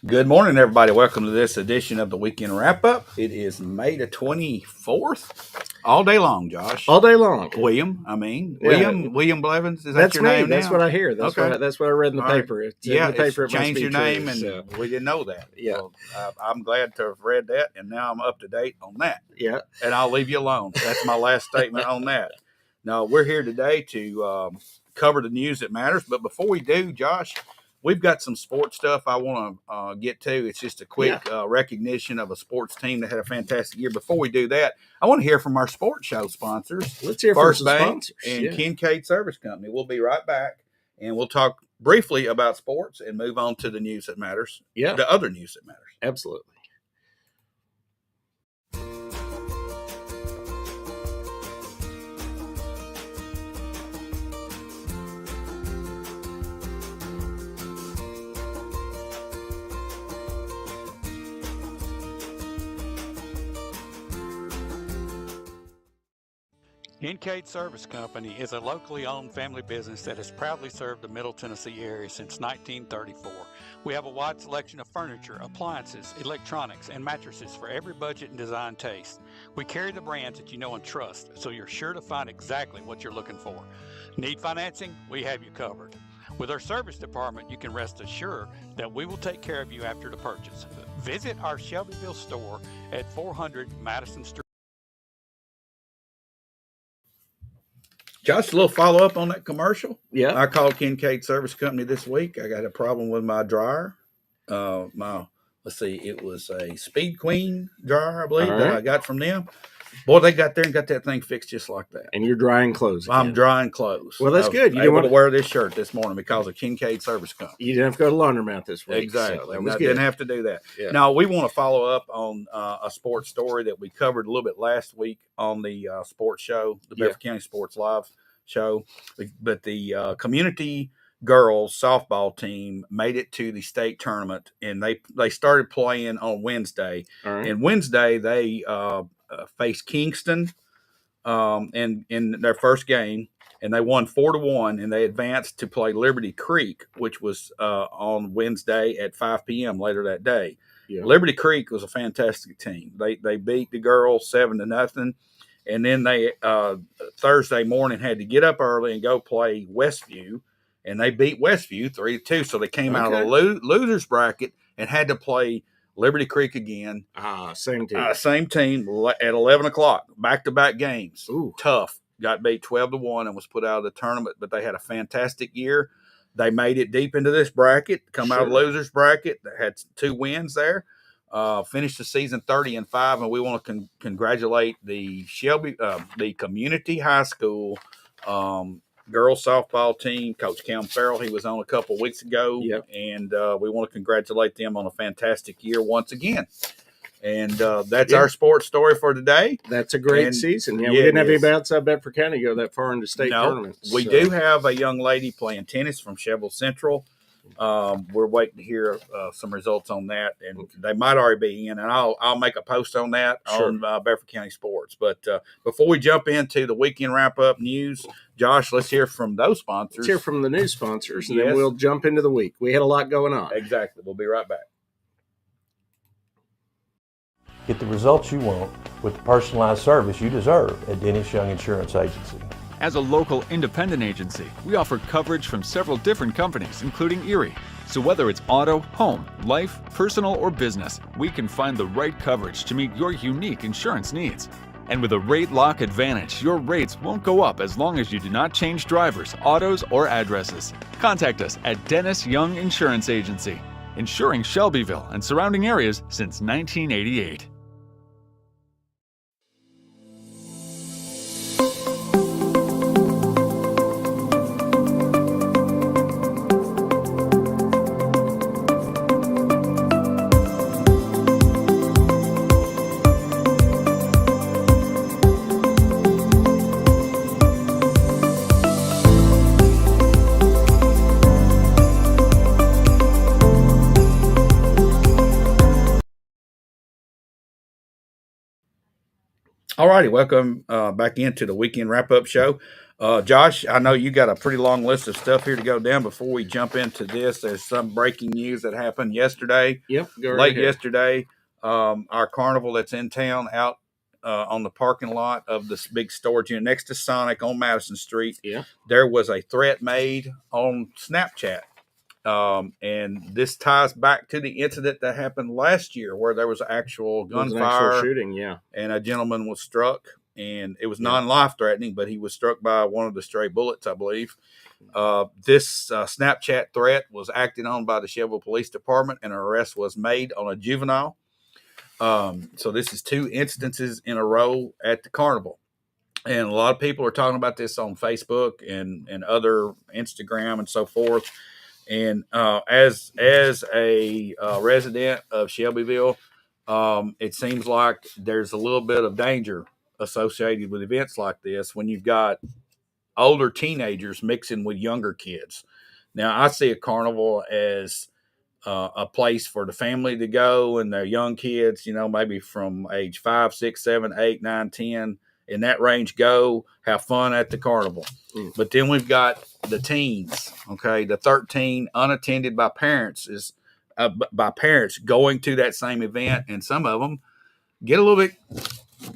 Good morning, everybody. Welcome to this edition of the Weekend Wrap Up. It is May the 24th. All day long, Josh. All day long. William Blevins. Is that That's your me. name That's now? what I hear. That's Okay. that's what I read in the All right. paper. It's Yeah, in the paper. it's It must changed be your true, name, and so. we didn't know that. Yeah. So, I'm glad to have read that, and now I'm up to date on that. Yeah. And I'll leave you alone. That's my last statement on that. Now, we're here today to cover the news that matters. But before we do, Josh, we've got some sports stuff I want to get to. It's just a quick recognition of a sports team that had a fantastic year. Before we do that, I want to hear from our sports show sponsors. Let's hear First from some Bank sponsors. and Kincaid Service Company. We'll be right back, and we'll talk briefly about sports and move on to the news that matters. Yeah. The other news that matters. Absolutely. Kincaid Service Company is a locally owned family business that has proudly served the Middle Tennessee area since 1934. We have a wide selection of furniture, appliances, electronics, and mattresses for every budget and design taste. We carry the brands that you know and trust, so you're sure to find exactly what you're looking for. Need financing? We have you covered. With our service department, you can rest assured that we will take care of you after the purchase. Visit our Shelbyville store at 400 Madison Street. Josh, a little follow-up on that commercial. Yeah. I called Kincaid Service Company this week. I got a problem with my dryer. It was a Speed Queen dryer, I believe, that I got from them. Boy, they got there and got that thing fixed just like that. And you're drying clothes again. I'm drying clothes. Well, that's good. You didn't want to wear this shirt this morning because of Kincaid Service Company. You didn't have to go to laundromat this week. Exactly. So that was good. Didn't have to do that. Yeah. Now, we want to follow up on a sports story that we covered a little bit last week on the sports show, the Bedford County Sports Live show. But the community girls softball team made it to the state tournament, and they started playing on Wednesday. All right. And Wednesday, they faced Kingston in their first game, and they won 4-1, and they advanced to play Liberty Creek, which was on Wednesday at 5 p.m. later that day. Yeah. Liberty Creek was a fantastic team. They beat the girls 7-0, and then they Thursday morning had to get up early and go play Westview, and they beat Westview 3-2. So they came out of the losers bracket and had to play Liberty Creek again. Same team. Same team at 11 o'clock. Back-to-back games. Ooh. Tough. Got beat 12-1 and was put out of the tournament, but they had a fantastic year. They made it deep into this bracket, out of the losers bracket. They had 2 wins there. Finished the season 30-5, and we want to congratulate the the community high school girls softball team. Coach Cam Farrell, he was on a couple weeks ago, and we want to congratulate them on a fantastic year once again. And that's our sports story for today. That's a great season. Yeah, we didn't have anybody outside Bedford County go that far into state tournaments. We do have a young lady playing tennis from Shelbyville Central. We're waiting to hear some results on that, and they might already be in, and I'll make a post on that on Bedford County Sports. But before we jump into the weekend wrap-up news, Josh, let's hear from those sponsors. Let's hear from the new sponsors, and then we'll jump into the week. We had a lot going on. Exactly. We'll be right back. Get the results you want with the personalized service you deserve at Dennis Young Insurance Agency. As a local independent agency, we offer coverage from several different companies, including Erie. So whether it's auto, home, life, personal, or business, we can find the right coverage to meet your unique insurance needs. And with a rate lock advantage, your rates won't go up as long as you do not change drivers, autos, or addresses. Contact us at Dennis Young Insurance Agency, insuring Shelbyville and surrounding areas since 1988. All righty, welcome back into the weekend wrap-up show. Josh, I know you got a pretty long list of stuff here to go down. Before we jump into this, there's some breaking news that happened yesterday. Yep, late yesterday. Our carnival that's in town out on the parking lot of this big storage unit next to Sonic on Madison Street. Yeah, there was a threat made on Snapchat. And this ties back to the incident that happened last year where there was actual gunfire, shooting, yeah, and a gentleman was struck. And it was non-life threatening, but he was struck by one of the stray bullets, I believe. This Snapchat threat was acted on by the Shelbyville Police Department, and an arrest was made on a juvenile. So this is 2 instances in a row at the carnival. And a lot of people are talking about this on Facebook and other Instagram and so forth. And as a resident of Shelbyville, it seems like there's a little bit of danger associated with events like this when you've got older teenagers mixing with younger kids. Now, I see a carnival as a place for the family to go and their young kids, maybe from age 5, 6, 7, 8, 9, 10, in that range, go have fun at the carnival. But then we've got the teens, okay, the 13 unattended by parents going to that same event, and some of them get a little bit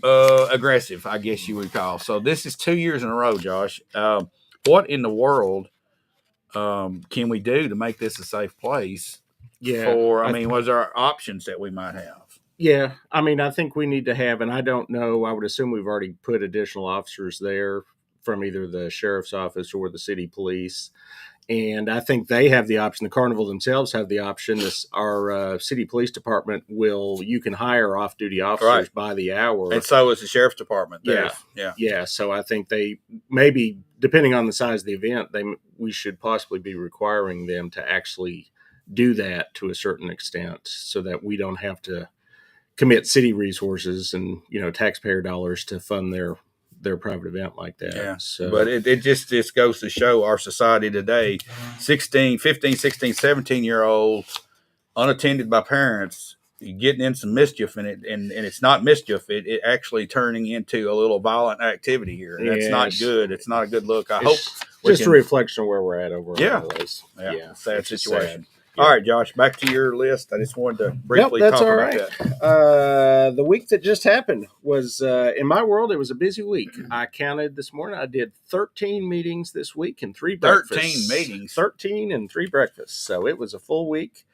aggressive, I guess you would call. So this is 2 years in a row, Josh. What in the world can we do to make this a safe place? Yeah. Was there options that we might have? Yeah. I think we need to have, and I don't know, I would assume we've already put additional officers there from either the sheriff's office or the city police. And I think they have the option. The carnival themselves have the option. Our city police department you can hire off-duty officers by the hour. And so is the sheriff's department. Yeah. So I think they maybe, depending on the size of the event, we should possibly be requiring them to actually do that to a certain extent so that we don't have to commit city resources and, taxpayer dollars to fund their private event like that. Yeah. So, but it just goes to show our society today, 15, 16, 17-year-olds unattended by parents, getting in some mischief and it's not mischief. It actually turning into a little violent activity here. And that's not good. It's not a good look. I hope just a reflection of where we're at overall. Yeah. Sad situation. Sad. All right, Josh, back to your list. I just wanted to briefly talk about that. The week that just happened was, in my world, it was a busy week. I counted this morning. I did 13 meetings this week and 3 breakfasts. 13 meetings? 13 and 3 breakfasts. So it was a full week.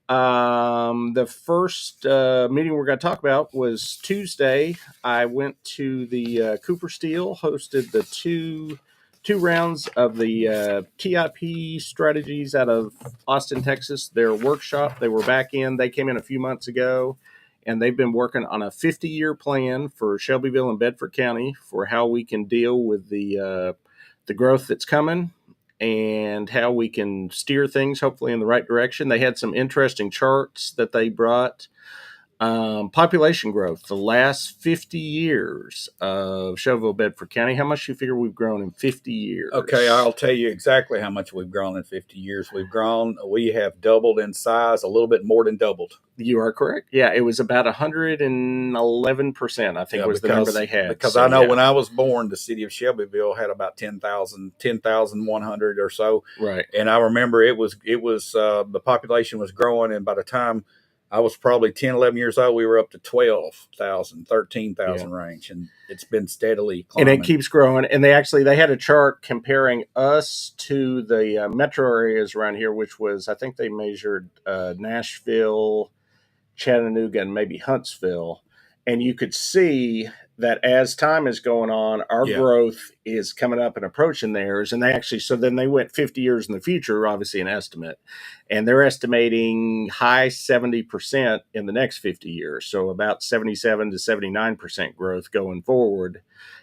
The first meeting we're going to talk about was Tuesday. I went to the Cooper Steel, hosted the two rounds of the TIP strategies out of Austin, Texas, their workshop. They were back in. They came in a few months ago, and they've been working on a 50-year plan for Shelbyville and Bedford County for how we can deal with the growth that's coming and how we can steer things, hopefully, in the right direction. They had some interesting charts that they brought. Population growth, the last 50 years of Shelbyville, Bedford County. How much do you figure we've grown in 50 years? Okay, I'll tell you exactly how much we've grown in 50 years. We have doubled in size, a little bit more than doubled. You are correct. Yeah, it was about 111%, I think was the number they had. Because I know when I was born, the city of Shelbyville had about 10,100 or so. Right. And I remember it was the population was growing, and by the time I was probably 10, 11 years old, we were up to 12,000, 13,000 range, and it's been steadily climbing. And it keeps growing. And they had a chart comparing us to the metro areas around here, which was, I think they measured Nashville, Chattanooga, and maybe Huntsville. And you could see that as time is going on, our growth is coming up and approaching theirs. And then they went 50 years in the future, obviously an estimate, and they're estimating high 70% in the next 50 years. So about 77 to 79% growth going forward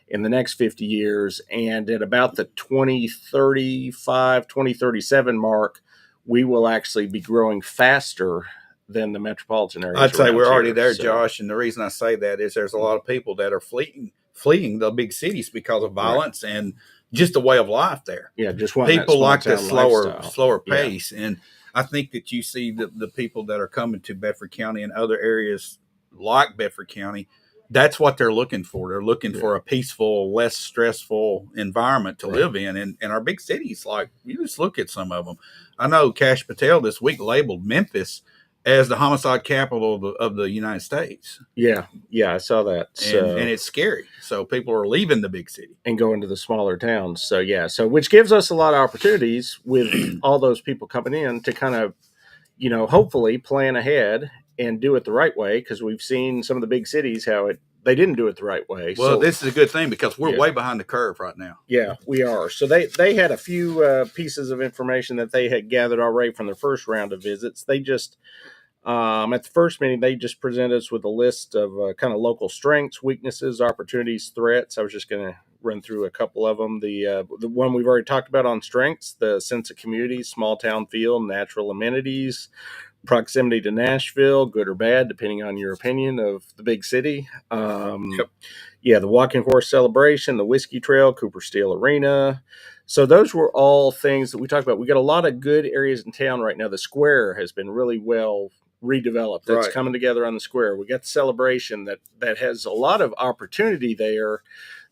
in the next 50 years. And at about the 2035, 2037 mark, we will actually be growing faster than the metropolitan area. I'd say we're already there, Josh. And the reason I say that is there's a lot of people that are fleeing the big cities because of violence and just the way of life there. Yeah, just people like the slower pace. Yeah. And I think that you see the people that are coming to Bedford County and other areas like Bedford County that's what they're looking for. They're looking Yeah. for a peaceful, less stressful environment to Right. live in. And our big cities, like, you just look at some of them. I know Kash Patel this week labeled Memphis as the homicide capital of the United States. Yeah, I saw that. So, And it's scary. So people are leaving the big city. and going to the smaller towns. So yeah, so which gives us a lot of opportunities with all those people coming in to kind of, hopefully plan ahead and do it the right way, because we've seen some of the big cities how they didn't do it the right way. Well, So, this is a good thing because we're Yeah. way behind the curve right now. yeah, we are. So they had a few pieces of information that they had gathered already from their first round of visits. They just at the first meeting, they just presented us with a list of kind of local strengths, weaknesses, opportunities, threats. I was just going to run through a couple of them. The one we've already talked about on strengths: the sense of community, small town feel, natural amenities, proximity to Nashville, good or bad, depending on your opinion of the big city. Yep. Yeah, the Walking Horse Celebration, the Whiskey Trail, Cooper Steel Arena. So those were all things that we talked about. We got a lot of good areas in town right now. The square has been really well redeveloped. That's Right. coming together on the square. We got the celebration that has a lot of opportunity there.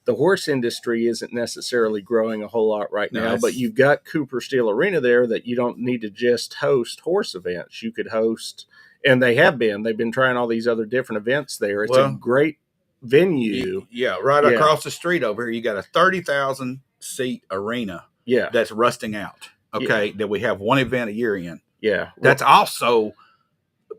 The horse industry isn't necessarily growing a whole lot right now, Nice. but you've got Cooper Steel Arena there that you don't need to just host horse events. You could host, and they've been trying all these other different events there. It's a Well, great venue. Yeah, right Yeah. across the street over here, you got a 30,000 seat arena Yeah. that's rusting out. Okay, that we have one event a year in. Yeah. That's also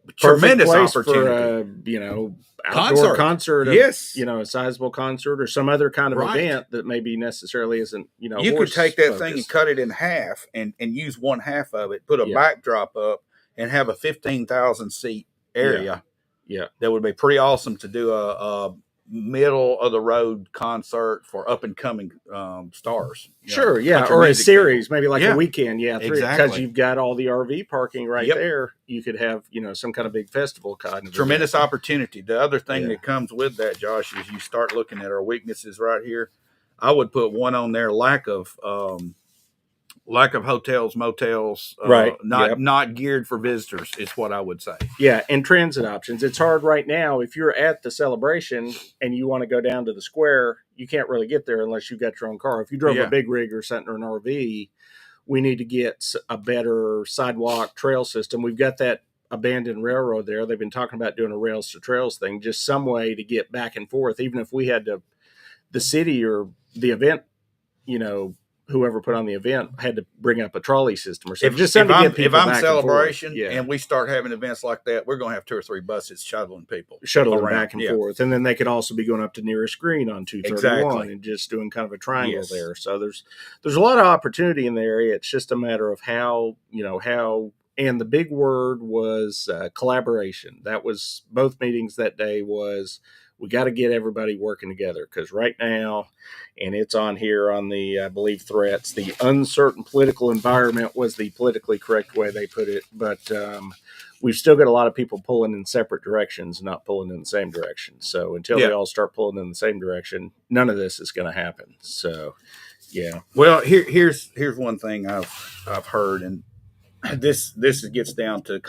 Perfect tremendous place opportunity. for outdoor concert, Yes. a sizable concert or some other kind of Right. event that maybe necessarily isn't, You could horse take that thing and focused. cut it in half and use one half of it, put a Yeah. backdrop up, and have a 15,000 seat area. Yeah. That would be pretty awesome to do a middle of the road concert for up and coming stars. Sure, yeah, country or a music series, maybe like Yeah. a weekend, because Exactly. you've got all the RV parking right Yep. there. You could have, some kind of big festival kind of Tremendous event. opportunity. The other thing Yeah. that comes with that, Josh, is you start looking at our weaknesses right here. I would put one on there: lack of hotels, motels, Right. not geared for visitors. Is what I would say. Yeah, and transit options. It's hard right now. If you're at the celebration and you want to go down to the square, you can't really get there unless you've got your own car. If you drove Yeah. a big rig or something or an RV, we need to get a better sidewalk trail system. We've got that abandoned railroad there. They've been talking about doing a rails to trails thing, just some way to get back and forth, even if we had to, the city or the event, whoever put on the event had to bring up a trolley system or something. Just something to get people if I'm back celebration and forth. and we start having events like that, we're going to have 2 or 3 buses shuttling people Shuttling around. back and Yeah. forth. And then they could also be going up to nearest green on 231 Exactly. and just doing kind of a triangle Yes. there. So there's a lot of opportunity in the area. It's just a matter of how, and the big word was collaboration. That was both meetings that day was, we got to get everybody working together, because right now, and it's on here on the, I believe, threats, the uncertain political environment was the politically correct way they put it. But we've still got a lot of people pulling in separate directions, not pulling in the same direction. So until Yeah. they all start pulling in the same direction, none of this is going to happen. So, yeah. Well, here's one thing I've heard, and this gets down to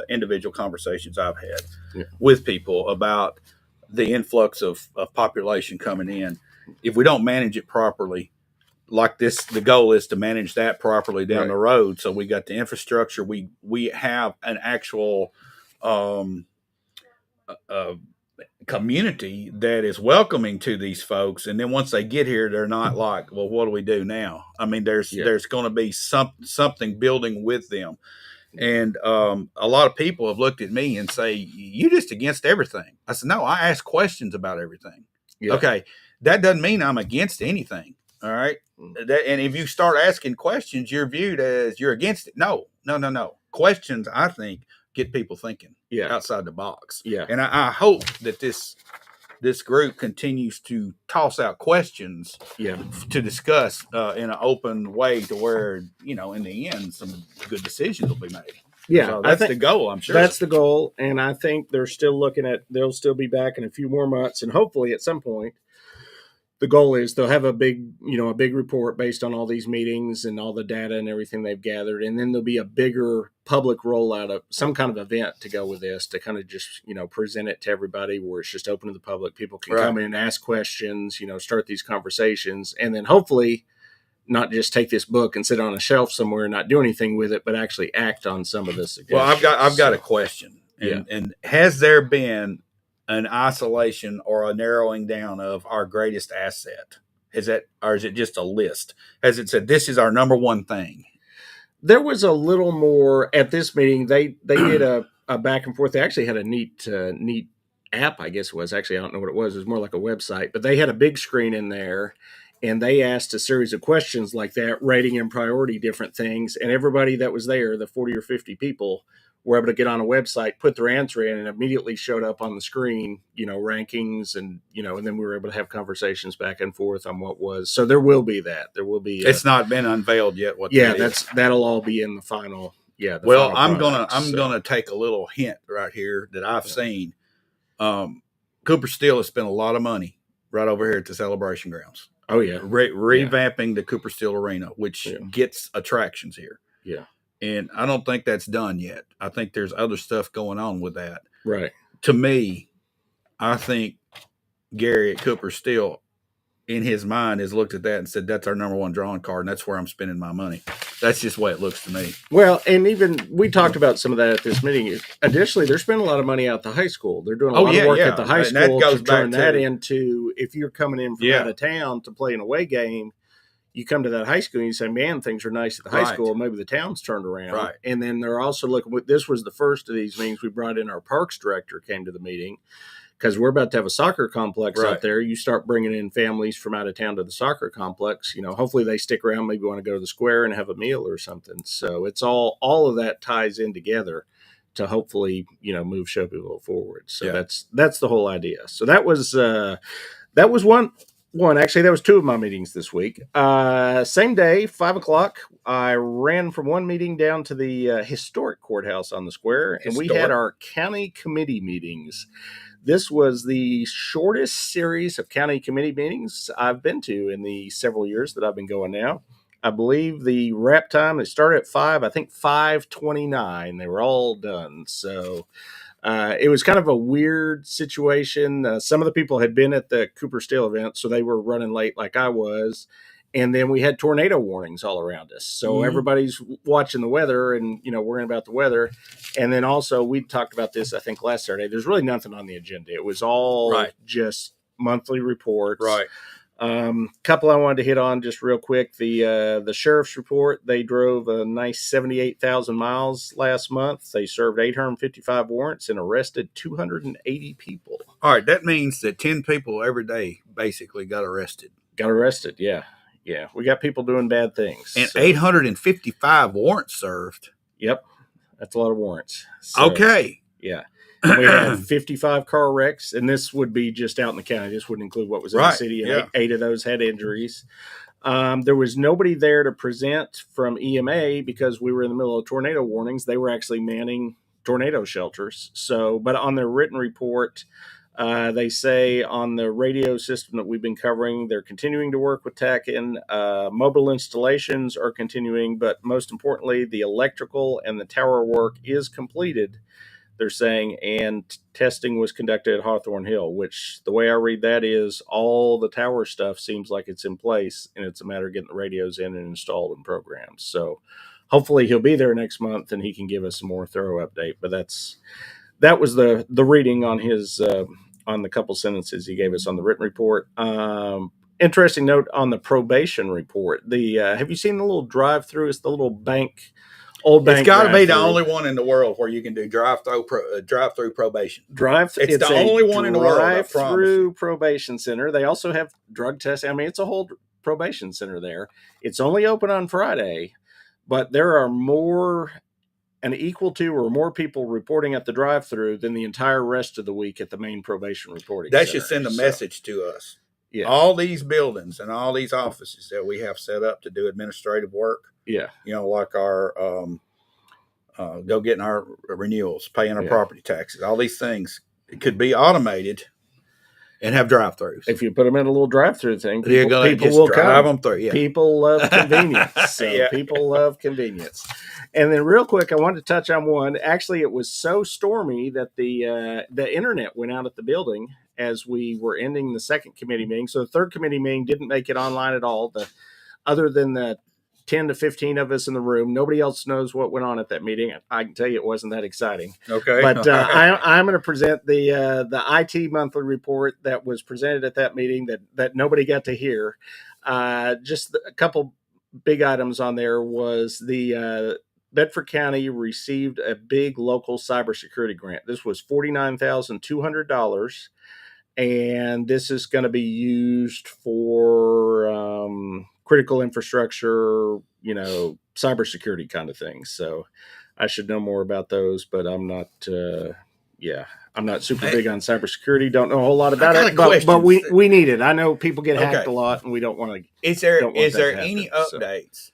individual conversations I've had with people about the influx of population coming in. If we don't manage it properly, like this, the goal is to manage that properly down the road. So we got the infrastructure. We have an actual community that is welcoming to these folks, and then once they get here, they're not like, well, what do we do now? I mean, there's going to be something building with them. And a lot of people have looked at me and say, you just against everything. I said, no, I ask questions about everything. Yeah. Okay. That doesn't mean I'm against anything. All right. And if you start asking questions, you're viewed as you're against it. No. Questions, I think, get people thinking outside the box. Yeah. And I hope that this group continues to toss out questions to discuss in an open way to where, in the end, some good decisions will be made. Yeah. So that's the goal, I'm sure. That's the goal. And I think they're still looking at, they'll still be back in a few more months. And hopefully at some point, the goal is they'll have a big report based on all these meetings and all the data and everything they've gathered. And then there'll be a bigger public rollout of some kind of event to go with this, to kind of just, present it to everybody, where it's just open to the public. People can come in and ask questions, start these conversations, and then hopefully not just take this book and sit on a shelf somewhere and not do anything with it, but actually act on some of the suggestions. Well, I've got a question. And has there been an isolation or a narrowing down of our greatest asset? Or is it just a list? Has it said this is our number one thing? There was a little more at this meeting. They did a back and forth. They actually had a neat app, I guess it was. Actually, I don't know what it was. It was more like a website, but they had a big screen in there, and they asked a series of questions like that, rating and priority different things. And everybody that was there, the 40 or 50 people, were able to get on a website, put their answer in, and immediately showed up on the screen, rankings, and then we were able to have conversations back and forth on what was. So there will be that. There will be. It's not been unveiled yet. That'll all be in the final. Yeah. Well, I'm gonna take a little hint right here that I've seen. Cooper Steel has spent a lot of money right over here at the Celebration Grounds. Oh yeah, revamping the Cooper Steel Arena, which gets attractions here. Yeah. And I don't think that's done yet. I think there's other stuff going on with that. Right. To me, I think Gary at Cooper Steel, in his mind, has looked at that and said, that's our number one drawing card, and that's where I'm spending my money. That's just the way it looks to me. Well, and even we talked about some of that at this meeting. Additionally, they're spending a lot of money out at the high school. They're doing a lot of work at the high school to turn that into, if you're coming in from out of town to play an away game, you come to that high school and you say, man, things are nice at the high school. Maybe the town's turned around. Right. And then they're also looking, this was the first of these meetings. We brought in our parks director, came to the meeting, because we're about to have a soccer complex out there. You start bringing in families from out of town to the soccer complex. Hopefully they stick around, maybe want to go to the square and have a meal or something. So it's all of that ties in together to hopefully, move Shelbyville forward. So that's the whole idea. So that was one. Actually, that was two of my meetings this week. Same day, 5:00, I ran from one meeting down to the historic courthouse on the square, and we had our county committee meetings. This was the shortest series of county committee meetings I've been to in the several years that I've been going now. I believe the wrap time, it started at 5, I think 5:29. They were all done. So it was kind of a weird situation. Some of the people had been at the Cooper Steel event, so they were running late like I was. And then we had tornado warnings all around us. So everybody's watching the weather and, worrying about the weather. And then also we talked about this, I think, last Saturday. There's really nothing on the agenda. It was all just monthly reports. Right. Couple I wanted to hit on just real quick. The sheriff's report, they drove a nice 78,000 miles last month. They served 855 warrants and arrested 280 people. All right. That means that 10 people every day basically got arrested. Yeah. Yeah. We got people doing bad things. And 855 warrants served. Yep. That's a lot of warrants. So, okay. Yeah. And we had 55 car wrecks, and this would be just out in the county. This wouldn't include what was in the city. And eight of those had injuries. There was nobody there to present from EMA because we were in the middle of tornado warnings. They were actually manning tornado shelters. So, but on their written report, they say on the radio system that we've been covering, they're continuing to work with TACAN. Mobile installations are continuing, but most importantly, the electrical and the tower work is completed. They're saying, and testing was conducted at Hawthorne Hill, which the way I read that is all the tower stuff seems like it's in place, and it's a matter of getting the radios in and installed and programmed. So hopefully he'll be there next month and he can give us a more thorough update. But that was the reading on his on the couple sentences he gave us on the written report. Interesting note on the probation report. Have you seen the little drive-through? It's the little bank. Old bank. It's got to be the only one in the world where you can do drive-through probation. It's the only one in the world. Drive-through probation center. They also have drug testing. I mean, it's a whole probation center there. It's only open on Friday, but there are equal to or more people reporting at the drive-through than the entire rest of the week at the main probation reporting center. That should send a message to us. Yeah. All these buildings and all these offices that we have set up to do administrative work. Yeah. Like our go getting our renewals, paying our property taxes, all these things, it could be automated and have drive-throughs. If you put them in a little drive-through thing, You're people, gonna people just will drive come. them through. Yeah. People love convenience. So Yeah. people love convenience. And then real quick, I wanted to touch on one. Actually, it was so stormy that the internet went out at the building as we were ending the second committee meeting. So the third committee meeting didn't make it online at all. Other than the 10 to 15 of us in the room, nobody else knows what went on at that meeting. I can tell you it wasn't that exciting. Okay. But I'm going to present the IT monthly report that was presented at that meeting that nobody got to hear. Just a couple big items on there was the Bedford County received a big local cybersecurity grant. This was $49,200, and this is going to be used for critical infrastructure, cybersecurity kind of things. So I should know more about those, but I'm not. I'm not super big on cybersecurity. Don't know a whole lot about it, but we need it. I know people get hacked a lot, and we don't want to. Is there any updates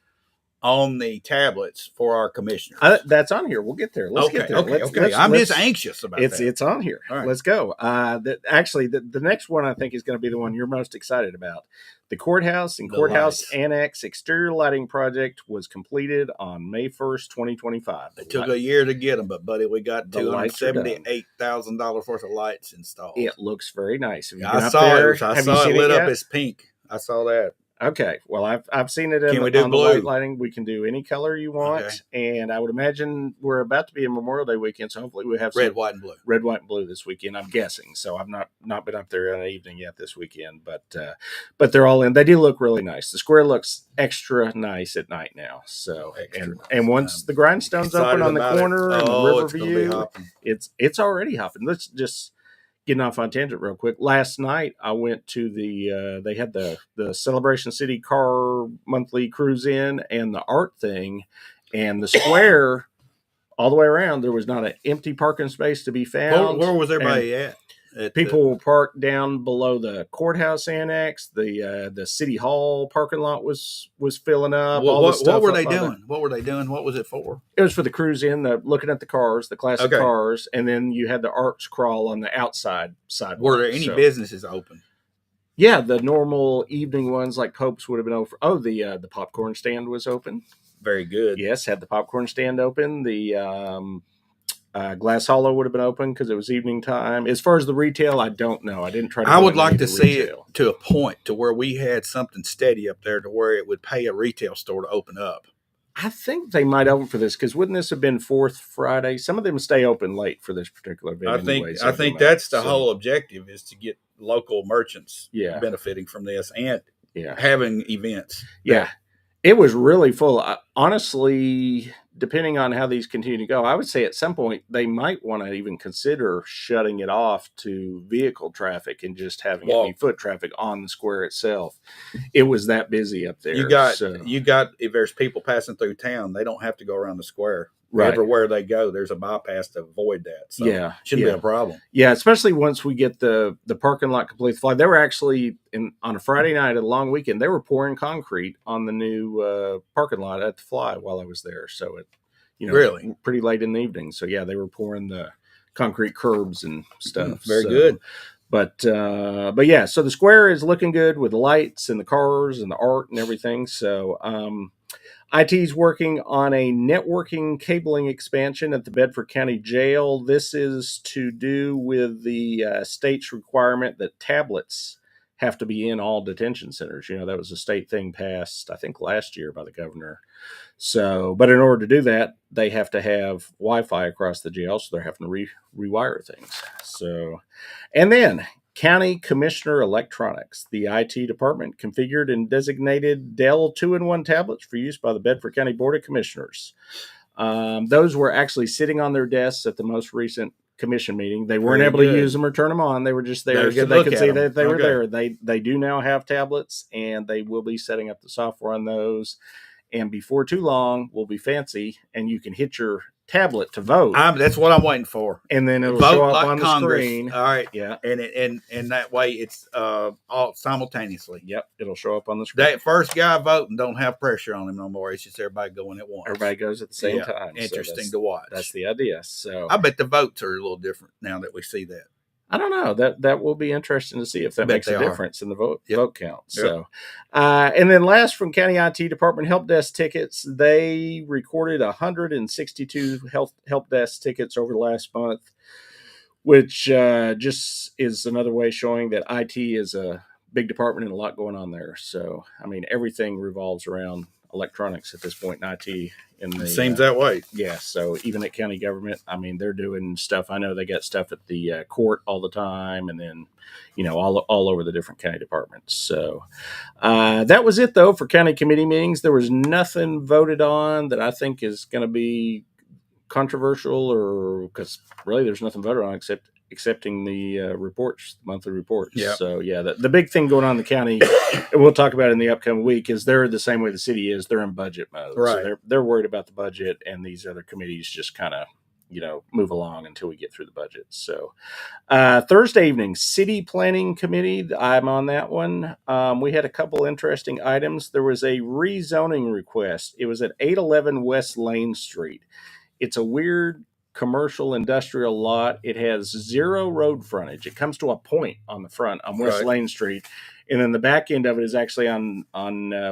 on the tablets for our commissioners? That's on here. We'll get there. Let's get there. Okay. I'm just anxious about that. It's on here. Right. Let's go. The next one I think is going to be the one you're most excited about. The courthouse and courthouse annex exterior lighting project was completed on May 1st, 2025. It took a year to get them, but buddy, we got $278,000 worth of lights installed. It looks very nice. I saw it. I saw it lit up as pink. I saw that. Okay. Well, I've seen it on the blue white lighting. We can do any color you want. Okay. And I would imagine we're about to be in Memorial Day weekend, so hopefully we have red, white, and blue. Red, white, and blue this weekend, I'm guessing. So I've not been up there in the evening yet this weekend, but they're all in. They do look really nice. The square looks extra nice at night now. So and once the grindstone's open on the corner and the Riverview, it's already hopping. Let's just getting off on tangent real quick. Last night I went to they had the Celebration City car monthly cruise in and the art thing, and the square all the way around. There was not an empty parking space to be found. Where was everybody at? People were parked down below the courthouse annex. The city hall parking lot was filling up. What were they doing? What were they doing? What was it for? It was for the cruise in, looking at the cars, the classic cars, and then you had the arts crawl on the outside side. Were there any businesses open? Yeah, the normal evening ones like Pope's would have been open. Oh, the popcorn stand was open. Very good. Yes, had the popcorn stand open. The Glass Hollow would have been open because it was evening time. As far as the retail, I don't know. I didn't try to. I would like to see it to a point to where we had something steady up there to where it would pay a retail store to open up. I think they might open for this because wouldn't this have been fourth Friday? Some of them stay open late for this particular event. I think that's the whole objective is to get local merchants benefiting from this and having events. Yeah. It was really full. Honestly, depending on how these continue to go, I would say at some point they might want to even consider shutting it off to vehicle traffic and just having it be foot traffic on the square itself. It was that busy up there. You got if there's people passing through town, they don't have to go around the square. Right. Everywhere they go, there's a bypass to avoid that. So shouldn't be a problem. Yeah, especially once we get the parking lot complete. They were actually on a Friday night, a long weekend. They were pouring concrete on the new parking lot at the Fly while I was there. So really pretty late in the evening. So they were pouring the concrete curbs and stuff. Very good. But yeah, so the square is looking good with the lights and the cars and the art and everything. So IT's working on a networking cabling expansion at the Bedford County Jail. This is to do with the state's requirement that tablets have to be in all detention centers. That was a state thing passed, I think, last year by the governor. So, but in order to do that, they have to have Wi-Fi across the jail, so they're having to rewire things. So, and then County Commissioner Electronics. The IT department configured and designated Dell 2-in-1 tablets for use by the Bedford County Board of Commissioners. Those were actually sitting on their desks at the most recent commission meeting. They weren't able to use them or turn them on. They were just there so they could see that they were there. They do now have tablets, and they will be setting up the software on those. And before too long, will be fancy, and you can hit your tablet to vote. That's what I'm waiting for. And then it'll vote show up like on Congress. The screen. All right. Yeah. And that way it's all simultaneously. Yep. It'll show up on the screen. That first guy voting don't have pressure on him no more. It's just everybody going at once. Everybody goes at the same time. Interesting to watch. That's the idea. So I bet the votes are a little different now that we see that. I don't know. That will be interesting to see if that Bet makes they a are. difference in the vote Yep. vote count. Yep. So, and then last from County IT Department help desk tickets, they recorded 162 help desk tickets over the last month, which just is another way showing that IT is a big department and a lot going on there. So, I mean, everything revolves around electronics at this point in IT. In the It seems that way. yeah, so even at county government, I mean, they're doing stuff. I know they got stuff at the court all the time, and then, all over the different county departments. So that was it, though, for county committee meetings. There was nothing voted on that I think is going to be controversial, or because really there's nothing voted on except accepting the reports, monthly reports. Yep. So yeah, the big thing going on in the county, and we'll talk about it in the upcoming week, is they're the same way the city is. They're in budget mode. Right. So they're worried about the budget, and these other committees just kind of move along until we get through the budget. So Thursday evening, city planning committee, I'm on that one. We had a couple interesting items. There was a rezoning request. It was at 811 West Lane Street. It's a weird commercial industrial lot. It has zero road frontage. It comes to a point on the front on West Right. Lane Street, and then the back end of it is actually on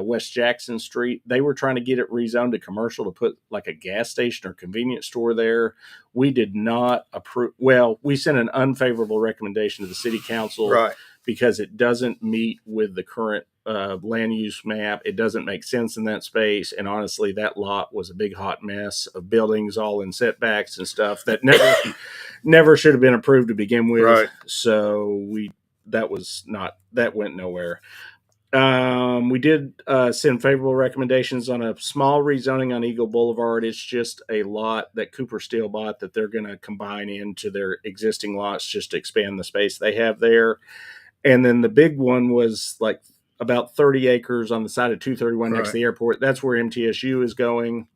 West Jackson Street. They were trying to get it rezoned to commercial to put like a gas station or convenience store there. We did not approve. Well, we sent an unfavorable recommendation to the city council, Right. because it doesn't meet with the current land use map. It doesn't make sense in that space. And honestly, that lot was a big hot mess of buildings all in setbacks and stuff that never should have been approved to begin with. Right. So that went nowhere. We did send favorable recommendations on a small rezoning on Eagle Boulevard. It's just a lot that Cooper Steel bought that they're going to combine into their existing lots just to expand the space they have there. And then the big one was like about 30 acres on the side of 231 next to the airport. That's where MTSU is going.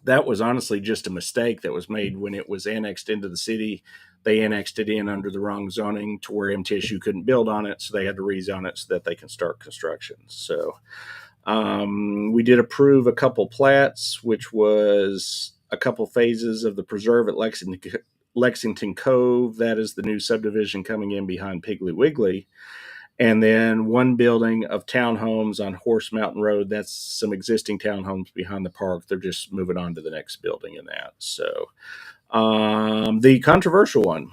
That was honestly just a mistake that was made when it was annexed into the city. They annexed it in under the wrong zoning to where MTSU couldn't build on it, so they had to rezone it so that they can start construction. So we did approve a couple plats, which was a couple phases of the preserve at Lexington Cove. That is the new subdivision coming in behind Piggly Wiggly. And then one building of townhomes on Horse Mountain Road. That's some existing townhomes behind the park. They're just moving on to the next building in that. So the controversial one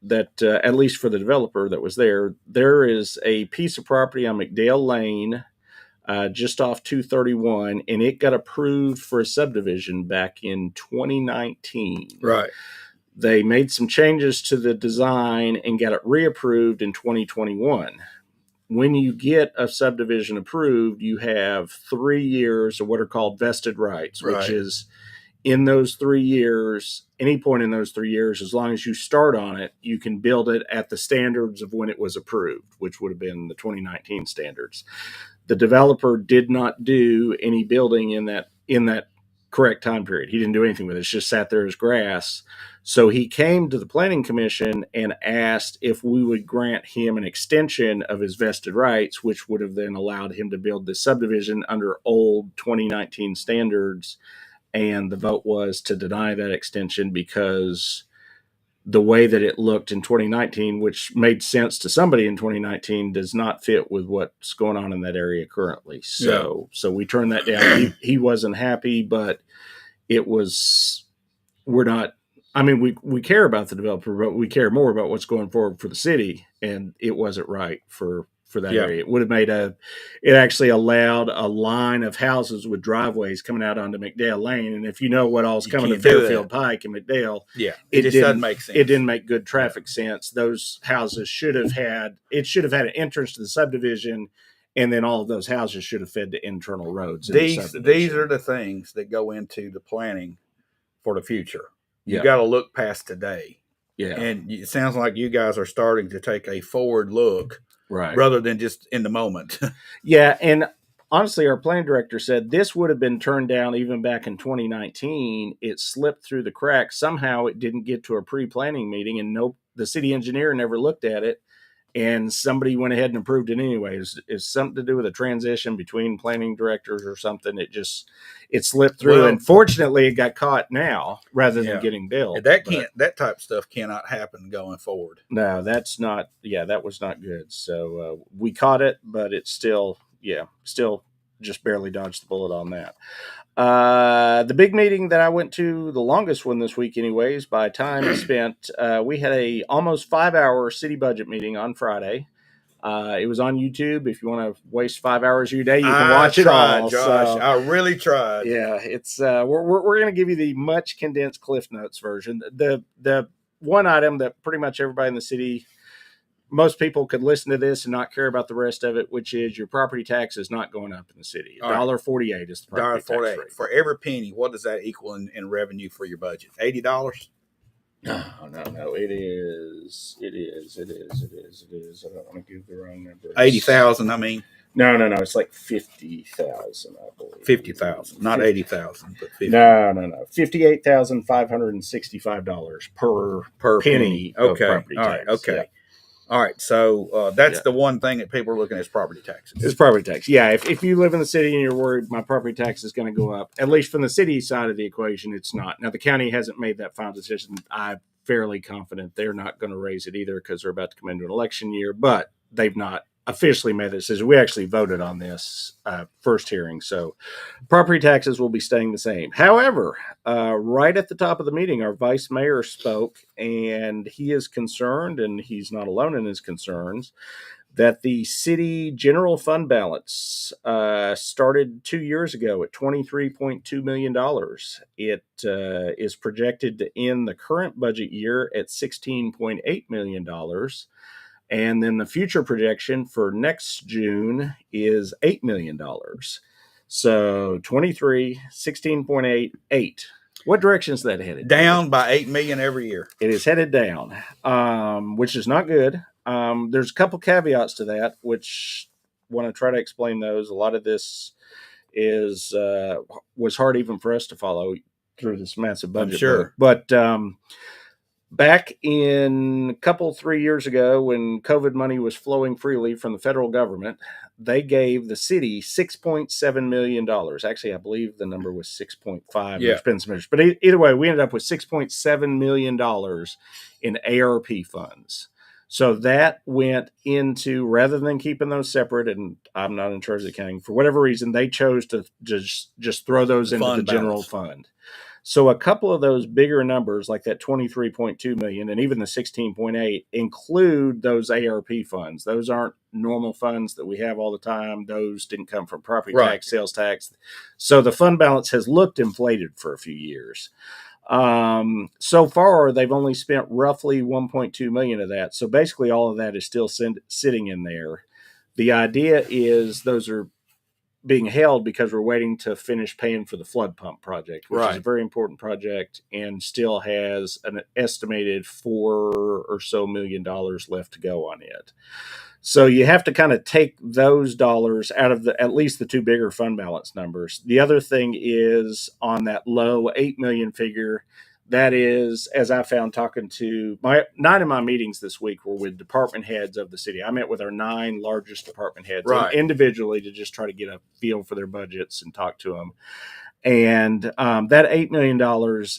that, at least for the developer that was there is a piece of property on McDale Lane, just off 231, and it got approved for a subdivision back in 2019. Right. They made some changes to the design and got it reapproved in 2021. When you get a subdivision approved, you have 3 years of what are called vested rights, which Right. is in those 3 years, any point in those 3 years, as long as you start on it, you can build it at the standards of when it was approved, which would have been the 2019 standards. The developer did not do any building in that correct time period. He didn't do anything with it. It's just sat there as grass. So he came to the planning commission and asked if we would grant him an extension of his vested rights, which would have then allowed him to build this subdivision under old 2019 standards. And the vote was to deny that extension because the way that it looked in 2019, which made sense to somebody in 2019, does not fit with what's going on in that area currently. So we turned that down. He wasn't happy, but we're not, I mean, we care about the developer, but we care more about what's going forward for the city. And it wasn't right for that area. It would have it actually allowed a line of houses with driveways coming out onto McDale Lane. And if you know what all's coming to can't do Fairfield that. Pike and McDale, Yeah. It just doesn't make sense. it didn't make good traffic sense. Those houses should have had an entrance to the subdivision, and then all of those houses should have fed to internal roads. These are the things that go into the planning for the future. You Yeah. got to look past today. Yeah. And it sounds like you guys are starting to take a forward look Right. rather than just in the moment. Yeah. And honestly, our planning director said this would have been turned down even back in 2019. It slipped through the cracks. Somehow it didn't get to a pre-planning meeting, and the city engineer never looked at it. and somebody went ahead and approved it anyways. It's something to do with a transition between planning directors or something. It slipped through, Well, and fortunately, it got caught now rather than Yeah. getting billed. that But that type of stuff cannot happen going forward. no, that's not. Yeah, that was not good. So we caught it, but it's still just barely dodged the bullet on that. The big meeting that I went to, the longest one this week, anyways, by time spent, we had a almost 5-hour city budget meeting on Friday. It was on YouTube. If you want to waste 5 hours of your day, you can watch it all. Josh. So, I really tried. yeah, it's we're going to give you the much condensed Cliff Notes version. The one item that pretty much everybody in the city, most people could listen to this and not care about the rest of it, which is your property tax is not going up in the city. All right. $1.48 is the property tax rate. For every penny, what does that equal in revenue for your budget? $80? No. It is. I don't want to give the wrong number. 80,000. I mean, No. It's like 50,000, I believe. 50,000, not 80,000, but 50 No. $58,565 per penny. Of Okay. property All right. tax. Okay. Yeah. All right. So that's Yeah. the one thing that people are looking at is property taxes. It's property tax. Yeah, if you live in the city and you're worried my property tax is going to go up, at least from the city side of the equation, it's not. Now, the county hasn't made that final decision. I'm fairly confident they're not going to raise it either because they're about to come into an election year, but they've not officially made the decision. We actually voted on this first hearing, so property taxes will be staying the same. However, right at the top of the meeting, our vice mayor spoke, and he is concerned, and he's not alone in his concerns, that the city general fund balance started 2 years ago at $23.2 million. It is projected to end the current budget year at $16.8 million. And then the future projection for next June is $8 million. So 23, 16.8, 8. What direction is that headed? Down by $8 million every year. It is headed down, which is not good. There's a couple caveats to that, which I want to try to explain those. A lot of this was hard even for us to follow through this massive budget. I'm sure. But back in 3 years ago, when COVID money was flowing freely from the federal government, they gave the city $6.7 million. Actually, I believe the number was 6.5. Yeah. There's been some measures. But either way, we ended up with $6.7 million in ARP funds. So that went into, rather than keeping those separate, and I'm not in charge of accounting, for whatever reason, they chose to just throw those into the general fund. So a couple of those bigger numbers, like that 23.2 million and even the 16.8, include those ARP funds. Those aren't normal funds that we have all the time. Those didn't come from property tax, sales tax. So the fund balance has looked inflated for a few years. So far, they've only spent roughly 1.2 million of that. So basically all of that is still sitting in there. The idea is those are being held because we're waiting to finish paying for the flood pump project, which is a very important project and still has an estimated $4 or so million left to go on it. So you have to kind of take those dollars out of at least the two bigger fund balance numbers. The other thing is on that low 8 million figure. That is, as I found talking to 9 of my meetings this week were with department heads of the city. I met with our 9 largest department heads individually to just try to get a feel for their budgets and talk to them. And that $8 million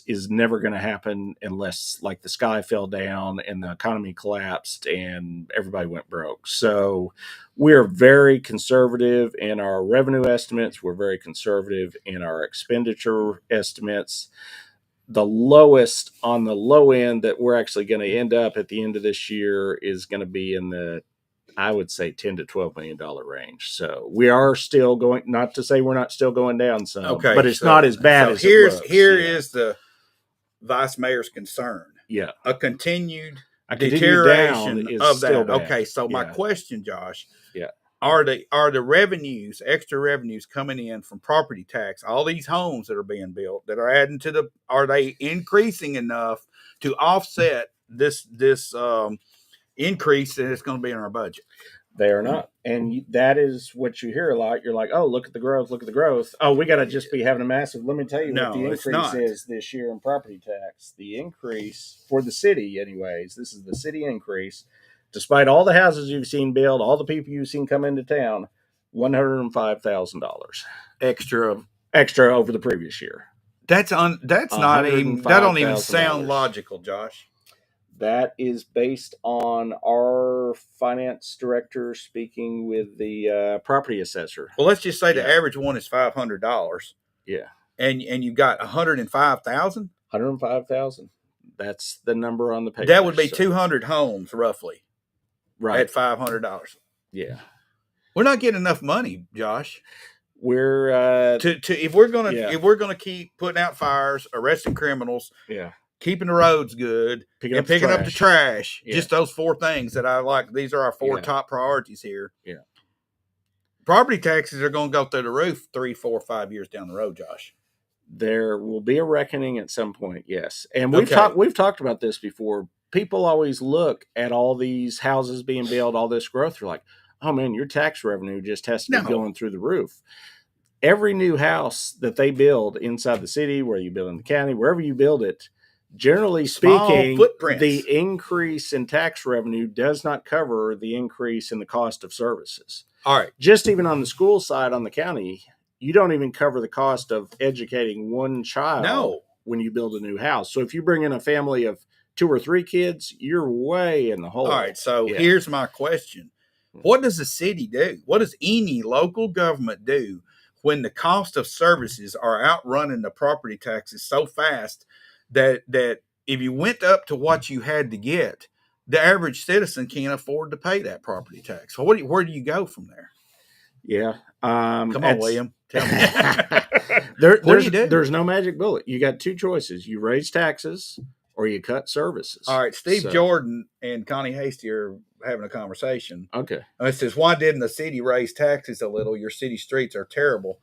is never going to happen unless like the sky fell down and the economy collapsed and everybody went broke. So we're very conservative in our revenue estimates. We're very conservative in our expenditure estimates. The lowest on the low end that we're actually going to end up at the end of this year is going to be in the, I would say, $10 to $12 million range. So we are still going, not to say we're not still going down some, but it's not as bad as it looks. Here is the vice mayor's concern. Yeah. A continued deterioration deterioration of that. bad. Okay. So my question, Josh, Yeah. Are the revenues, extra revenues coming in from property tax, all these homes that are being built that are adding to are they increasing enough to offset this increase that it's going to be in our budget? They are not. And that is what you hear a lot. You're like, oh, look at the growth. Look at the growth. Oh, we got to just be having a massive. Let me tell you what the increase is this year in property tax. The increase for the city, anyways, this is the city increase. Despite all the houses you've seen built, all the people you've seen come into town, $105,000 extra over the previous year. That's not even, that don't even sound $105,000. logical, Josh. That is based on our finance director speaking with the property assessor. Well, let's just say the Yeah. average one is $500, Yeah, and you got 105,000. 105,000. That's the number on the paper. That would be so- 200 homes roughly right. at $500. Yeah, We're not getting enough money, Josh. we're To if we're gonna Yeah. if we're gonna keep putting out fires, arresting criminals, yeah keeping the roads good, picking and picking up the trash. Yeah. Just those 4 things that I like. These are our 4 Yeah. top priorities here. Yeah. Property taxes are going to go through the roof 3, 4, 5 years down the road, Josh. There will be a reckoning at some point, yes. And Okay. we've talked about this before. People always look at all these houses being built, all this growth. They're like, oh man, your tax revenue just has to be No. going through the roof. Every new house that they build inside the city, where you build in the county, wherever you build it, generally Small speaking, footprints. the increase in tax revenue does not cover the increase in the cost of services. All right. Just even on the school side on the county, you don't even cover the cost of educating one child No. when you build a new house. So if you bring in a family of 2 or 3 kids, you're way in the hole. All right. So Yeah. here's my question. What does the city do? What does any local government do when the cost of services are outrunning the property taxes so fast that if you went up to what you had to get, the average citizen can't afford to pay that property tax? So where do you go from there? Yeah. Come on, it's- William. Tell me. There, What do you do? There's no magic bullet. You got 2 choices. You raise taxes or you cut services. All right. Steve So- Jordan and Connie Hasty are having a conversation. Okay. And it says, why didn't the city raise taxes a little? Your city streets are terrible.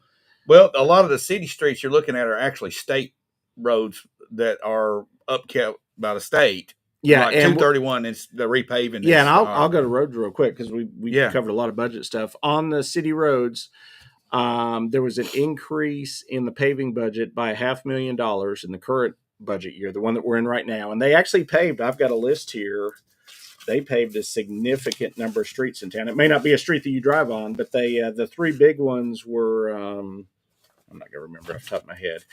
Well, a lot of the city streets you're looking at are actually state roads that are upkept by the state. Yeah. Like and 231 is the repaving. Yeah, and is, I'll go to roads real quick because we Yeah. covered a lot of budget stuff on the city roads. There was an increase in the paving budget by $500,000 in the current budget year, the one that we're in right now, and they actually paved. I've got a list here. They paved a significant number of streets in town. It may not be a street that you drive on, but they the 3 big ones were. I'm not going to remember off the top of my head,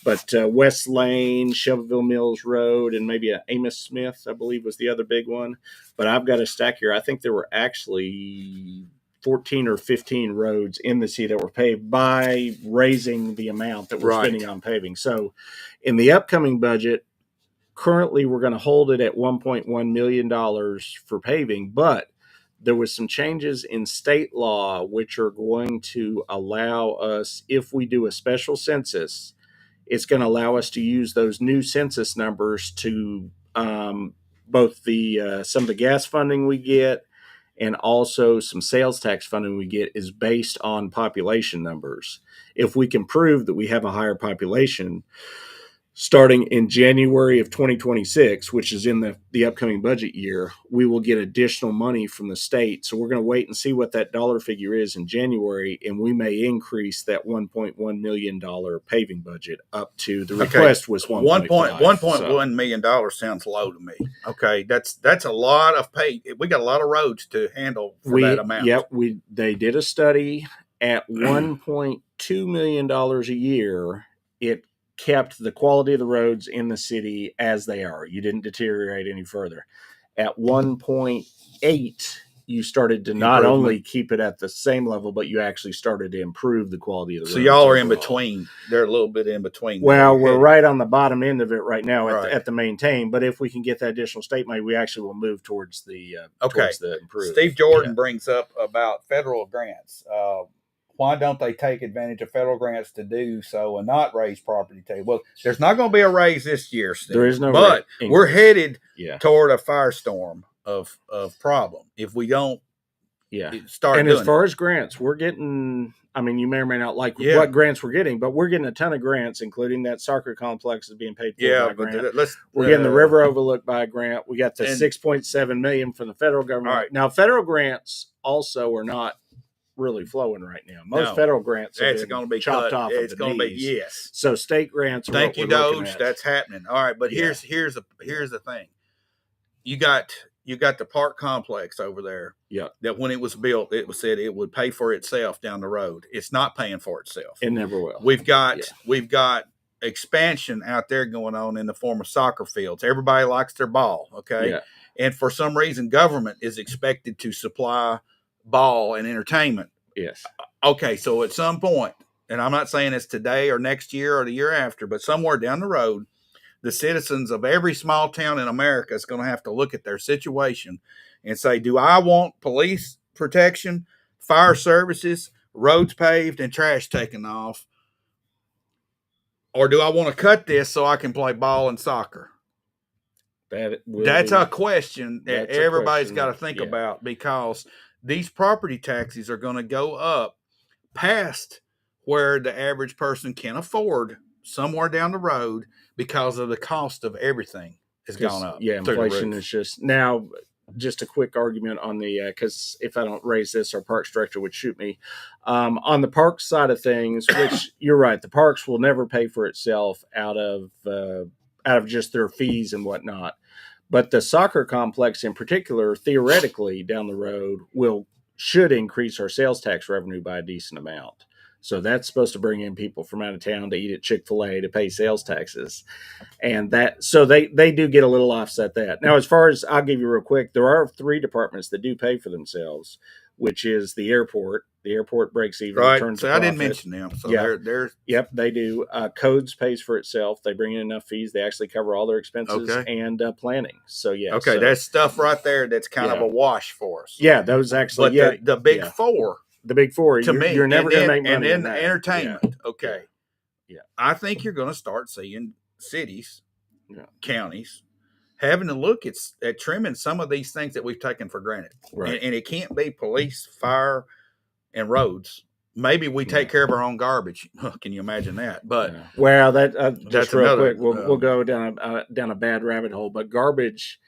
but West Lane, Shelbyville Mills Road, and maybe Amos Smith, I believe, was the other big one. But I've got a stack here. I think there were actually 14 or 15 roads in the city that were paved by raising the amount that we're Right. spending on paving. So in the upcoming budget, currently we're going to hold it at $1.1 million for paving, but there was some changes in state law which are going to allow us, if we do a special census, it's going to allow us to use those new census numbers to both the some of the gas funding we get and also some sales tax funding we get is based on population numbers. If we can prove that we have a higher population, starting in January of 2026, which is in the upcoming budget year, we will get additional money from the state. So we're going to wait and see what that dollar figure is in January, and we may increase that $1.1 million paving budget up to the request was $1.1 million sounds low to me. Okay, that's a lot of pay. We got a lot of roads to handle for that amount. Yep, they did a study at $1.2 million a year. It kept the quality of the roads in the city as they are. You didn't deteriorate any further. At 1.8, you started to not Improvement. only keep it at the same level, but you actually started to improve the quality of the So roads. y'all are in overall. between. They're a little bit in between. Well, we're right on the bottom end of it right now Right. at the maintain. But if we can get that additional state money, we actually will move towards the towards the improved. Steve Jordan brings up about federal grants. Why don't they take advantage of federal grants to do so and not raise property tax? Well, there's not going to be a raise this year, Steve. There is no but rate we're increase. headed Yeah, toward a firestorm of problem if we don't yeah. start And doing as far as grants, we're getting. I mean, you may or may not like Yeah. what grants we're getting, but we're getting a ton of grants, including that soccer complex is being paid for by a but grant. let's We're getting the river overlook by a grant. We got the and- $6.7 million from the federal government. All right. Now, federal grants also are not really flowing right now. Most No. federal grants have It's been going to be chopped cut. off. It's at the going to be knees. yes. So state grants. Are Thank what you, we're looking Doge. at. That's happening. All right, but Yeah. here's the thing. You got you got the park complex over there. Yeah. That when it was built, it was said it would pay for itself down the road. It's not paying for itself. It never will. We've got expansion out there going on in the form of soccer fields. Everybody likes their ball, okay? Yeah. And for some reason, government is expected to supply ball and entertainment. Yes. Okay, so at some point, and I'm not saying it's today or next year or the year after, but somewhere down the road, the citizens of every small town in America is going to have to look at their situation and say, do I want police protection, fire services, roads paved, and trash taken off? Or do I want to cut this so I can play ball and soccer? That's a question that everybody's got to think about, because these property taxes are going to go up past where the average person can afford somewhere down the road, because of the cost of everything has gone up. Yeah, inflation is just a quick argument on the, because if I don't raise this, our parks director would shoot me. On the park side of things, which you're right, the parks will never pay for itself out of just their fees and whatnot. But the soccer complex in particular, theoretically down the road, should increase our sales tax revenue by a decent amount. So that's supposed to bring in people from out of town to eat at Chick-fil-A to pay sales taxes. And so they do get a little offset that. Now, as far as, I'll give you real quick, there are 3 departments that do pay for themselves, which is the airport. The airport breaks even. Right. Returns So a I didn't profit. mention them. So Yeah. they're Yep, they do. Codes pays for itself. They bring in enough fees. They actually cover all their expenses and planning. So, yeah. okay. So, That's stuff right there that's kind of a wash for us. yeah, those actually, But the big four, the big 4, to me, you're never going to make money. And then on that. entertainment. Okay. Yeah. I think you're going to start seeing cities, Yeah. counties, having to look at trimming some of these things that we've taken for granted. Right. And it can't be police, fire, and roads. Maybe we take care of our own garbage. Can you imagine that? But well, that that's just real another, quick, we'll go down a bad rabbit hole. But garbage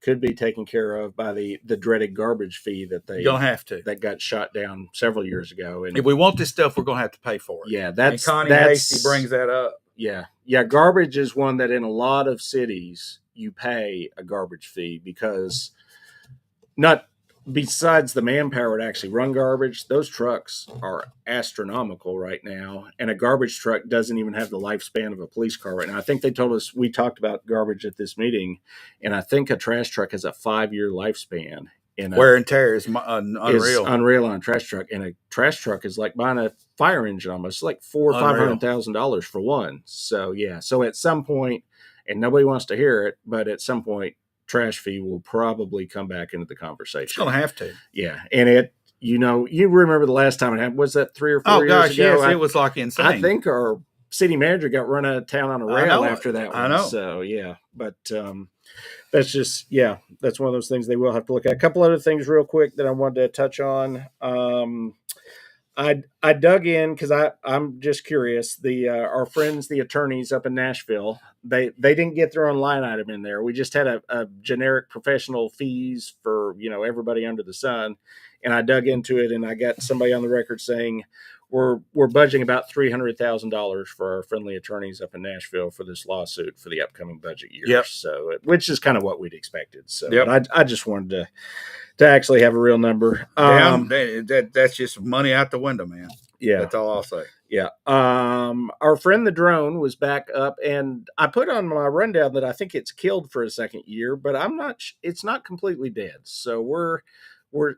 could be taken care of by the dreaded garbage fee that you're gonna have to. that got shot down several years ago. And If we want this stuff, we're gonna have to pay for it. yeah, And Connie Hasty brings that up. Yeah. Garbage is one that in a lot of cities you pay a garbage fee, because not besides the manpower to actually run garbage, those trucks are astronomical right now. And a garbage truck doesn't even have the lifespan of a police car right now. I think they told us, we talked about garbage at this meeting, and I think a trash truck has a 5-year lifespan. And Wear and tear is unreal. Is unreal on a trash truck. And a trash truck is like buying a fire engine almost. It's like $400,000 or $500,000 for one. So yeah. So at some point, and nobody wants to hear it, but at some point, trash fee will probably come back into the conversation. It's gonna have to. Yeah. And you remember the last time it happened, was that 3 or 4 years ago? Yes, it was like insane. I think our city manager got run out of town on a rail after that one. I know. So yeah, but that's just, that's one of those things they will have to look at. A couple other things real quick that I wanted to touch on. I dug in because I'm just curious. Our friends, the attorneys up in Nashville, they didn't get their own line item in there. We just had a generic professional fees for everybody under the sun, and I dug into it, and I got somebody on the record saying we're budgeting about $300,000 for our friendly attorneys up in Nashville for this lawsuit for the upcoming budget year. Yep. So, which is kind of what we'd expected. So, Yep. I just wanted to actually have a real number. That's just money out the window, man. Yeah. That's all I'll say. Yeah. Our friend the drone was back up, and I put on my rundown that I think it's killed for a second year, but it's not completely dead. So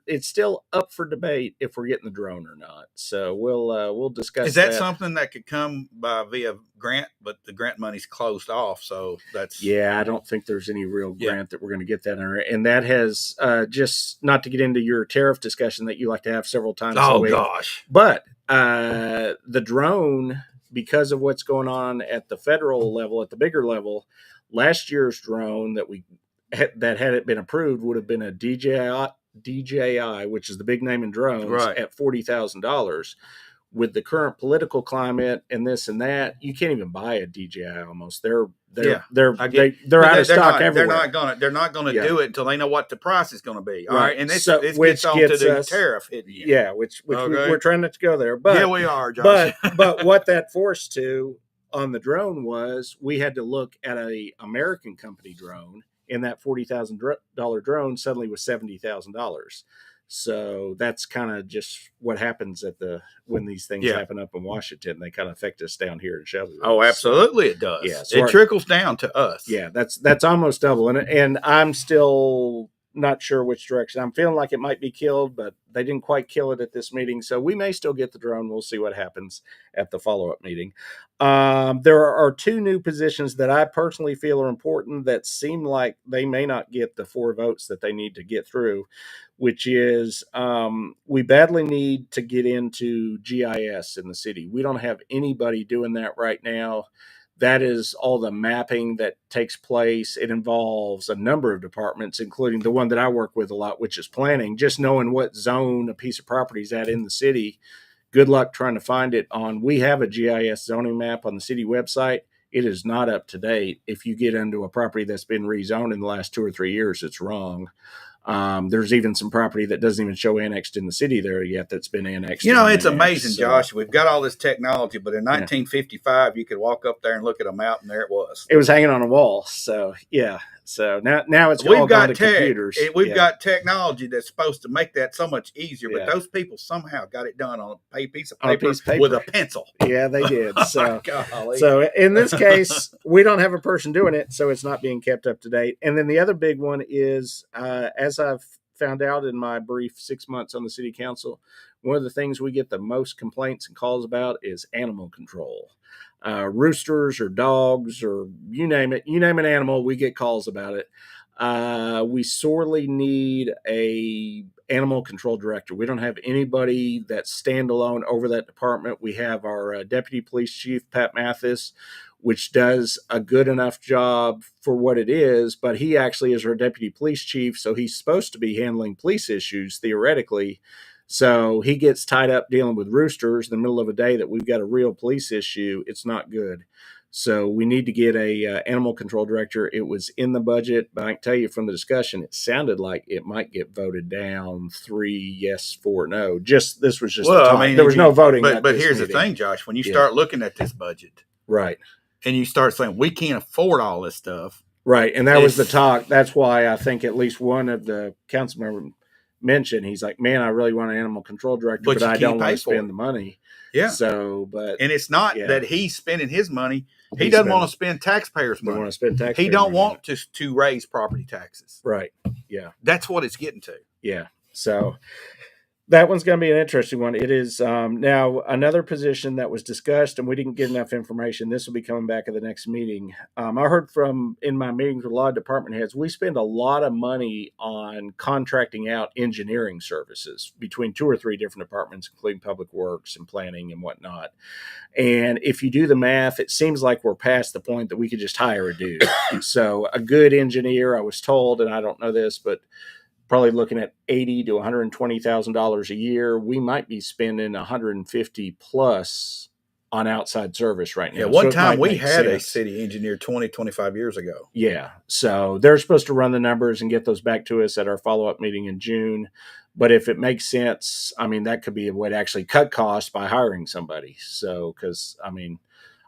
it's still up for debate if we're getting the drone or not. So we'll discuss. Is that something that could come via grant, but the grant money's closed off? So that's I don't think there's any real grant that we're going to get that under. And that has just not to get into your tariff discussion that you like to have several times. Oh gosh, but the drone, because of what's going on at the federal level, at the bigger level, last year's drone that had it been approved would have been a DJI, which is the big name in drones, right, at $40,000. With the current political climate and this and that, you can't even buy a DJI almost. They're out of stock everywhere. They're not gonna do it until they know what the price is going to be. All right, and this which gets on to the tariff. Which we're trying not to go there. But we are, Josh. But what that forced to on the drone was we had to look at a American company drone and that $40,000 drone suddenly was $70,000. So that's kind of just what happens when these things Yeah. happen up in Washington. They kind of affect us down here in Shelby. Oh, absolutely, it does. Yeah, so it trickles down to us. Yeah, that's almost double, and I'm still not sure which direction. I'm feeling like it might be killed, but they didn't quite kill it at this meeting, so we may still get the drone. We'll see what happens at the follow-up meeting. There are 2 new positions that I personally feel are important that seem like they may not get the 4 votes that they need to get through, which is we badly need to get into GIS in the city. We don't have anybody doing that right now. That is all the mapping that takes place. It involves a number of departments, including the one that I work with a lot, which is planning. Just knowing what zone a piece of property is at in the city. Good luck trying to find it on. We have a GIS zoning map on the city website. It is not up to date. If you get into a property that's been rezoned in the last 2 or 3 years, it's wrong. There's even some property that doesn't even show annexed in the city there yet that's been annexed. You know, it's amazing, so, Josh. We've got all this technology, but in 1955, you could walk up there and look at a map, and there it was. It was hanging on a wall. So, yeah. So now it's all gone to computers. We've got technology that's supposed to make that so much easier, but Yeah. those people somehow got it done on a piece of On a paper, piece of paper. with a pencil. Yeah, they did. So, Golly. so in this case, we don't have a person doing it, so it's not being kept up to date. And then the other big one is, as I've found out in my brief 6 months on the city council, one of the things we get the most complaints and calls about is animal control. Roosters or dogs or you name it, you name an animal, we get calls about it. We sorely need a animal control director. We don't have anybody that's standalone over that department. We have our deputy police chief, Pat Mathis, which does a good enough job for what it is, but he actually is our deputy police chief, so he's supposed to be handling police issues theoretically. So he gets tied up dealing with roosters in the middle of a day that we've got a real police issue. It's not good. So we need to get a animal control director. It was in the budget, but I can tell you from the discussion, it sounded like it might get voted down 3 yes, 4 no. This was just well, the talk. I mean, there was no voting. But here's the thing, Josh. When you start looking at this budget, right, and you start saying we can't afford all this stuff, right, and that was the talk. That's why I think at least one of the council members mentioned, he's like, man, I really want an animal control director, but I don't want to spend the money. Yeah. So, and it's not that he's spending his money. He doesn't want to spend taxpayers' money. Want to spend taxpayers' he don't money. want to raise property taxes. Right. Yeah. That's what it's getting to. Yeah. So that one's going to be an interesting one. It is now another position that was discussed, and we didn't get enough information. This will be coming back at the next meeting. I heard in my meetings with a lot of department heads, we spend a lot of money on contracting out engineering services between 2 or 3 different departments, including public works and planning and whatnot. And if you do the math, it seems like we're past the point that we could just hire a dude. So a good engineer, I was told, and I don't know this, but probably looking at $80,000 to $120,000 a year. We might be spending $150 plus on outside service right now. Yeah, one so time we had a city engineer 25 years ago. Yeah, so they're supposed to run the numbers and get those back to us at our follow-up meeting in June. But if it makes sense, I mean, that could be a way to actually cut costs by hiring somebody. So, because, I mean,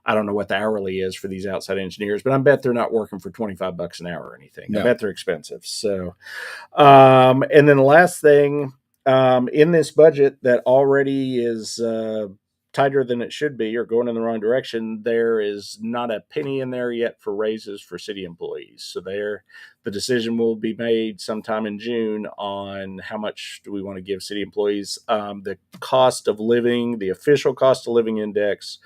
I don't know what the hourly is for these outside engineers, but I bet they're not working for $25 an hour or anything. No. I bet they're expensive. So, and then the last thing in this budget that already is tighter than it should be or going in the wrong direction, there is not a penny in there yet for raises for city employees. So the decision will be made sometime in June on how much do we want to give city employees. The cost of living, the official cost of living index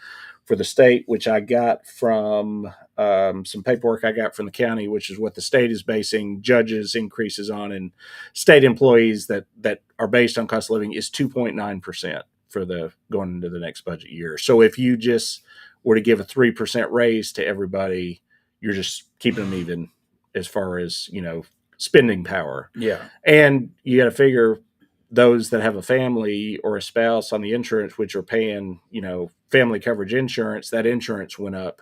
for the state, which I got from some paperwork I got from the county, which is what the state is basing judges' increases on, and state employees that are based on cost of living is 2.9% for the going into the next budget year. So if you just were to give a 3% raise to everybody, you're just keeping them even as far as, spending power. Yeah. And you got to figure those that have a family or a spouse on the insurance, which are paying, family coverage insurance, that insurance went up.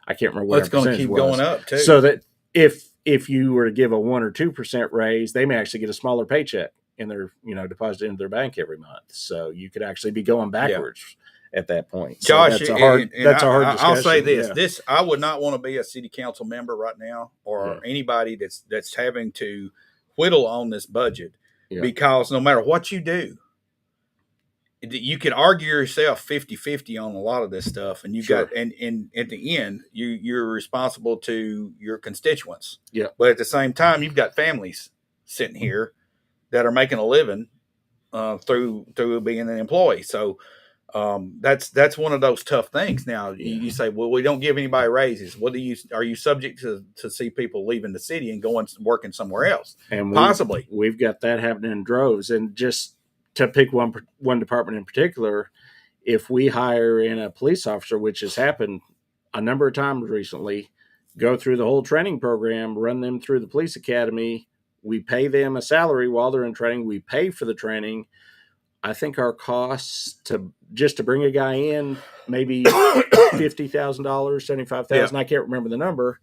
I can't remember what it's going to keep going up too. So that if you were to give a 1 or 2% raise, they may actually get a smaller paycheck in their, deposited into their bank every month. So you could actually be going backwards at that point. So Josh, that's a hard discussion. I'll say this: Yeah. I would not want to be a city council member right now, or anybody that's having to whittle on this budget, because no matter what you do, you can argue yourself 50-50 on a lot of this stuff, and got and at the end you're responsible to your constituents. Yeah. But at the same time, you've got families sitting here that are making a living through being an employee. So that's one of those tough things. Now you say, well, we don't give anybody raises. Are you subject to see people leaving the city and going working somewhere else? And possibly we've got that happening in droves. And just to pick one department in particular, if we hire in a police officer, which has happened a number of times recently, go through the whole training program, run them through the police academy, we pay them a salary while they're in training, we pay for the training. I think our costs to bring a guy in, maybe $50,000, $75,000. I can't remember the number.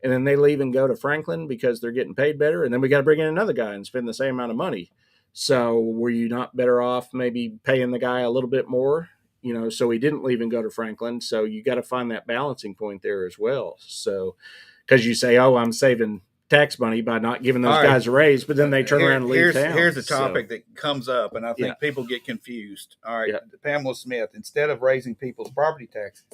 And then they leave and go to Franklin because they're getting paid better. And then we got to bring in another guy and spend the same amount of money. So were you not better off maybe paying the guy a little bit more, so he didn't leave and go to Franklin? So you got to find that balancing point there as well. So, because you say, oh, I'm saving tax money by not giving those guys a raise, but then they turn around and leave town. Here's a topic that comes up, and I think people get confused. All right, Pamela Smith, instead of raising people's property taxes,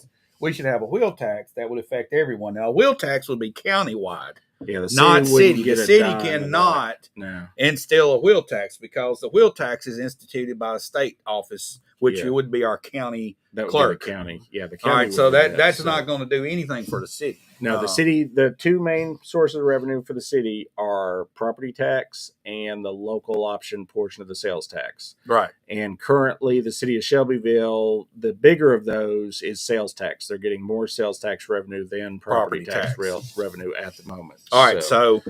we should have a wheel tax that would affect everyone. Now, a wheel tax would be countywide. Not city. The city cannot instill a wheel tax because the wheel tax is instituted by a state office, which would be our county clerk. The county. The county. All right, so that's not going to do anything for the city. No, the city, the two main sources of revenue for the city are property tax and the local option portion of the sales tax. Right. And currently the city of Shelbyville, the bigger of those is sales tax. They're getting more sales tax revenue than property tax revenue at the moment. All right, so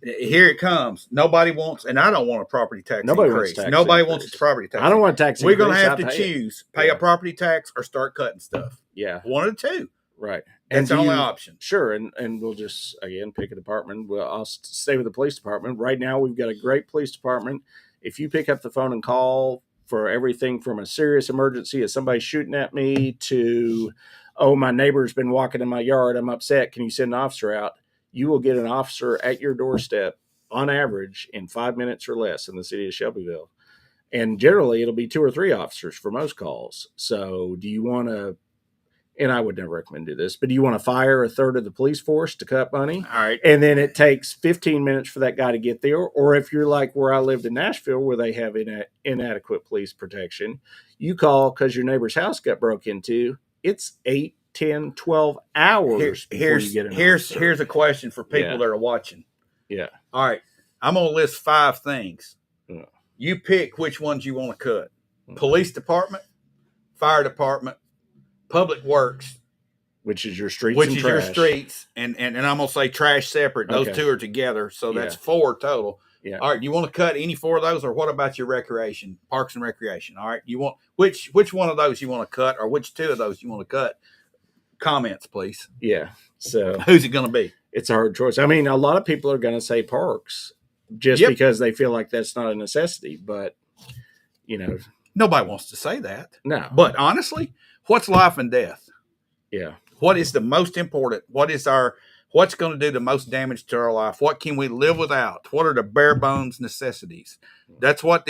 here it comes. Nobody wants, and I don't want a property tax increase. Nobody wants a property tax. I don't want a tax We're increase. going to have to choose, pay a property tax or start cutting stuff. Yeah. One of the two. Right. That's the only option. Sure. And we'll just, again, pick a department. Well, I'll stay with the police department. Right now, we've got a great police department. If you pick up the phone and call for everything from a serious emergency of somebody shooting at me to, oh, my neighbor's been walking in my yard, I'm upset, can you send an officer out? You will get an officer at your doorstep on average in 5 minutes or less in the city of Shelbyville. And generally, it'll be 2 or 3 officers for most calls. So do you want to, and I would never recommend do this, but do you want to fire a third of the police force to cut money? All right. And then it takes 15 minutes for that guy to get there. Or if you're like where I lived in Nashville, where they have inadequate police protection, you call because your neighbor's house got broke into. It's 8, 10, 12 hours before you get an officer. Here's a question for people that are watching. Yeah. All right. I'm going to list 5 things. Yeah. You pick which ones you want to cut. Police department, fire department, public works, which is your streets, and I'm going to say trash separate. Those two are together. So that's 4 total. Yeah. All right. You want to cut any 4 of those, or what about your recreation, parks and recreation? All right. You want which one of those you want to cut, or which 2 of those you want to cut? Comments, please. Yeah. So who's it going to be? It's a hard choice. I mean, a lot of people are going to say parks just because they feel like that's not a necessity, but nobody wants to say that. No. But honestly, what's life and death? Yeah. What is the most important? What's going to do the most damage to our life? What can we live without? What are the bare bones necessities? That's what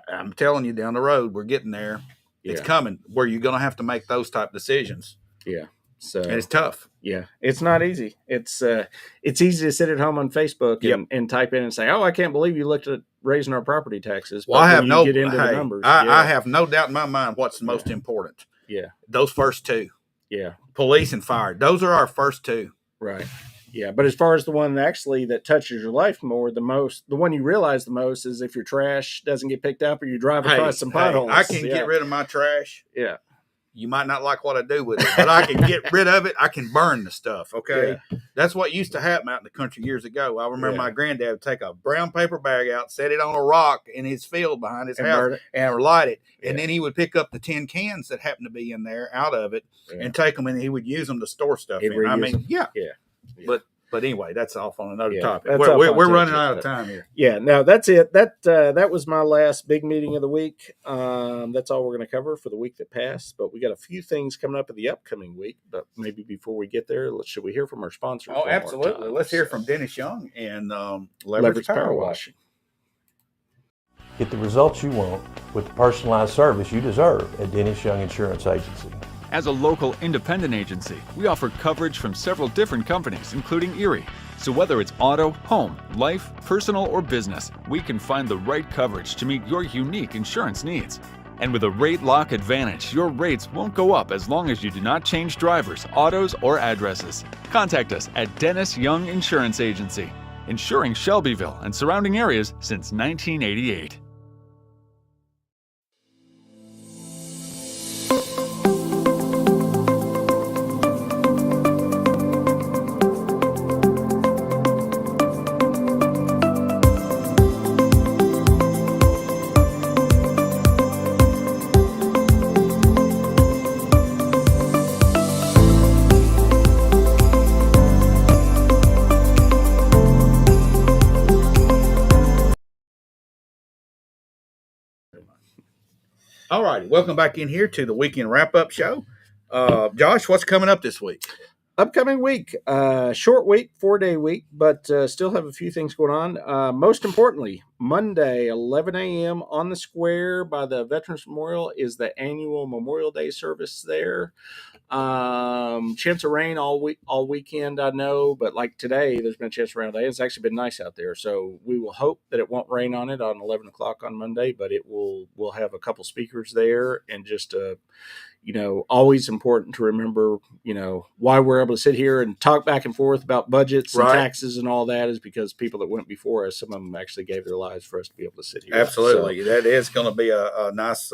I'm telling you, down the road, we're getting there. It's coming where you're going to have to make those type decisions. Yeah. So and it's tough. Yeah. It's not easy. It's easy to sit at home on Facebook and type in and say, oh, I can't believe you looked at raising our property taxes. Well, I have the numbers. I have no doubt in my mind what's the most important. Yeah. Those first 2. Yeah. Police and fire. Those are our first 2. Right. Yeah. But as far as the one that touches your life more, the one you realize the most is if your trash doesn't get picked up or you drive across some potholes. I can get rid of my trash. Yeah. You might not like what I do with it, but I can get rid of it. I can burn the stuff. Okay. Yeah. That's what used to happen out in the country years ago. I remember my granddad would take a brown paper bag out, set it on a rock in his field behind his house and light it. Yeah. And then he would pick up the tin cans that happened to be in there out of it and take them, and he would use them to store stuff in. Yeah. But But anyway, that's off on another Yeah, topic. that's We're, off we're, on we're running tangent, out of but- time here. Yeah, no, that's it. That was my last big meeting of the week. That's all we're going to cover for the week that passed. But we got a few things coming up in the upcoming week. But maybe before we get there, should we hear from our sponsors? Oh, one more absolutely. time? Let's hear So, from Dennis Young and Leverage Power Washing. Get the results you want with the personalized service you deserve at Dennis Young Insurance Agency. As a local independent agency, we offer coverage from several different companies, including Erie. So whether it's auto, home, life, personal, or business, we can find the right coverage to meet your unique insurance needs. And with a rate lock advantage, your rates won't go up as long as you do not change drivers, autos, or addresses. Contact us at Dennis Young Insurance Agency, insuring Shelbyville and surrounding areas since 1988. All righty. Welcome back in here to the weekend wrap-up show. Josh, what's coming up this week? Upcoming week, short week, 4-day week, but still have a few things going on. Most importantly, Monday, 11 a.m. on the square by the Veterans Memorial is the annual Memorial Day service there. Chance of rain all weekend, I know, but like today, there's been a chance of rain all day. It's actually been nice out there, so we will hope that it won't rain on it on 11 o'clock on Monday, but we'll have a couple speakers there, and just always important to remember, why we're able to sit here and talk back and forth about budgets and Right. taxes and all that is because people that went before us, some of them actually gave their lives for us to be able to sit here. Absolutely. So, That is going to be a nice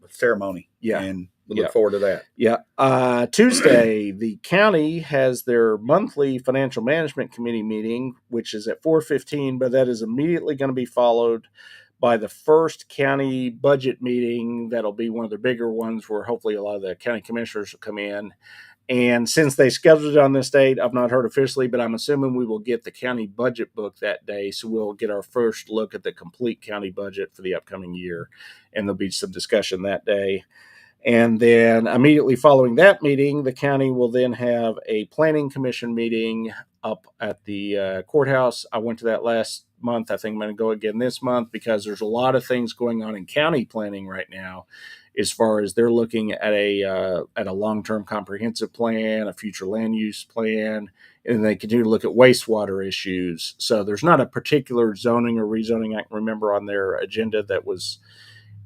ceremony. Yeah. And we Yeah. look forward to that. yeah. Tuesday, the county has their monthly financial management committee meeting, which is at 4:15, but that is immediately going to be followed by the first county budget meeting. That'll be one of the bigger ones where hopefully a lot of the county commissioners will come in. And since they scheduled it on this date, I've not heard officially, but I'm assuming we will get the county budget book that day. So we'll get our first look at the complete county budget for the upcoming year. And there'll be some discussion that day. And then immediately following that meeting, the county will then have a planning commission meeting up at the courthouse. I went to that last month. I think I'm going to go again this month because there's a lot of things going on in county planning right now, as far as they're looking at a long-term comprehensive plan, a future land use plan, and they continue to look at wastewater issues. So there's not a particular zoning or rezoning I can remember on their agenda that was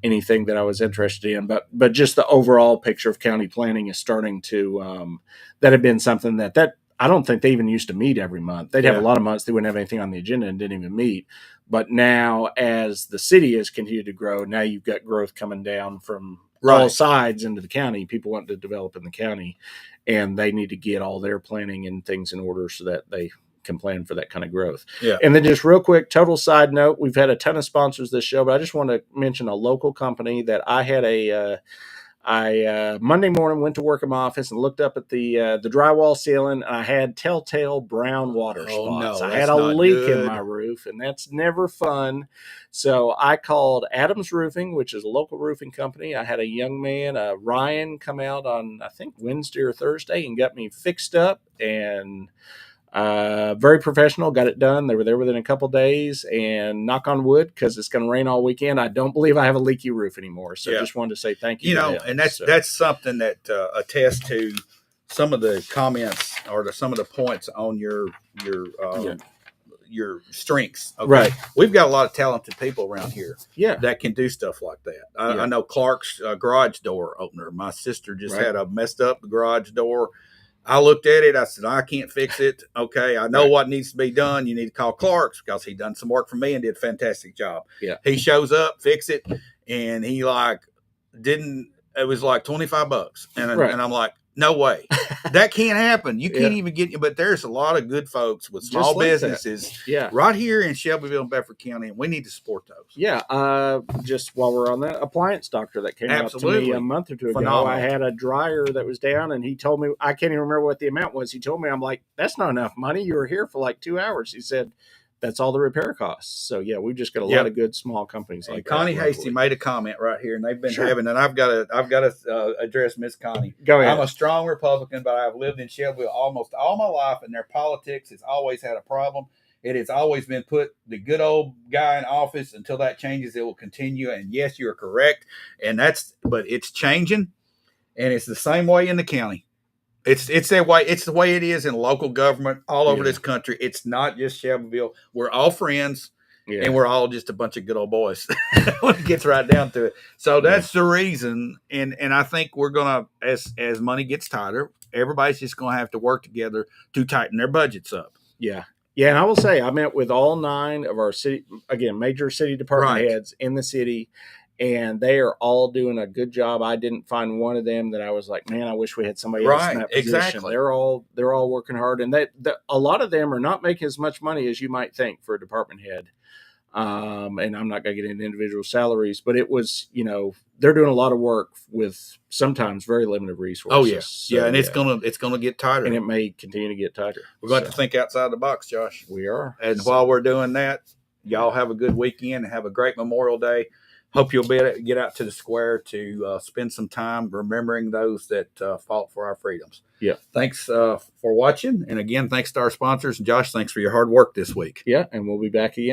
anything that I was interested in, but just the overall picture of county planning is starting to that had been something that I don't think they even used to meet every month. They'd have a lot of months they wouldn't have anything on the agenda and didn't even meet. But now, as the city has continued to grow, now you've got growth coming down from all Right. sides into the county. People want to develop in the county, and they need to get all their planning and things in order so that they can plan for that kind of growth. Yeah. And then just real quick, total side note, we've had a ton of sponsors this show, but I just want to mention a local company that I had I Monday morning went to work in my office and looked up at the drywall ceiling, and I had telltale brown water Oh, spots. no, I that's had a not leak good. in my roof, and that's never fun. So I called Adams Roofing, which is a local roofing company. I had a young man, Ryan, come out on I think Wednesday or Thursday and got me fixed up, and very professional, got it done. They were there within a couple days, and knock on wood, because it's going to rain all weekend, I don't believe I have a leaky roof anymore. So Yeah. just wanted to say thank you. to them. And that's So, that's something that attests to some of the comments or some of the points on your strengths. Okay? Right. We've got a lot of talented people around here yeah. that can do stuff like that. Yeah. I know Clark's garage door opener. My sister just Right. had a messed up garage door. I looked at it. I said, I can't fix it. Okay. I know Right. what needs to be done. You need to call Clark's because he done some work for me and did a fantastic job. Yeah. He shows up, fix it. And he it was like $25. And, Right. and I'm like, No way. That can't happen. You can't Yeah. even get, but there's a lot of good folks with Just small like that. businesses Yeah. right here in Shelbyville and Bedford County, and we need to support those. Yeah, just while we're on that, appliance doctor that came out to Absolutely. me a month or two ago. Phenomenal. I had a dryer that was down, and he told me, I can't even remember what the amount was. He told me, I'm like, that's not enough money. You were here for like 2 hours. He said, that's all the repair costs. So yeah, we've just got a lot of good small companies And like Connie that. Hasty made a comment right here, and they've been Sure. having, and I've got to address Miss Connie. Go ahead. I'm a strong Republican, but I've lived in Shelbyville almost all my life, and their politics has always had a problem. It has always been put the good old guy in office. Until that changes, it will continue. And yes, you're correct. But it's changing, and it's the same way in the county. It's that way. It's the way it is in local government all over this country. It's not just Shelbyville. We're all friends. Yeah. And we're all just a bunch of good old boys when it gets right down to it. So that's the reason. And I think we're going to, as money gets tighter, everybody's just going to have to work together to tighten their budgets up. Yeah. Yeah. And I will say, I met with all 9 of our city, again, major city department heads in the city, and they are all doing a good job. I didn't find one of them that I was like, man, I wish we had somebody else in that position. Exactly. They're all working hard, and a lot of them are not making as much money as you might think for a department head. And I'm not going to get into individual salaries, but it was, they're doing a lot of work with sometimes very limited resources. Oh yeah. So, yeah. And it's going to get tighter, and it may continue to get tighter. We're going to have to think outside the box, Josh. We are. And while we're doing that, y'all have a good weekend and have a great Memorial Day. Hope you'll be able to get out to the square to spend some time remembering those that fought for our freedoms. Yeah. Thanks for watching. And again, thanks to our sponsors. And Josh, thanks for your hard work this week. Yeah. And we'll be back again.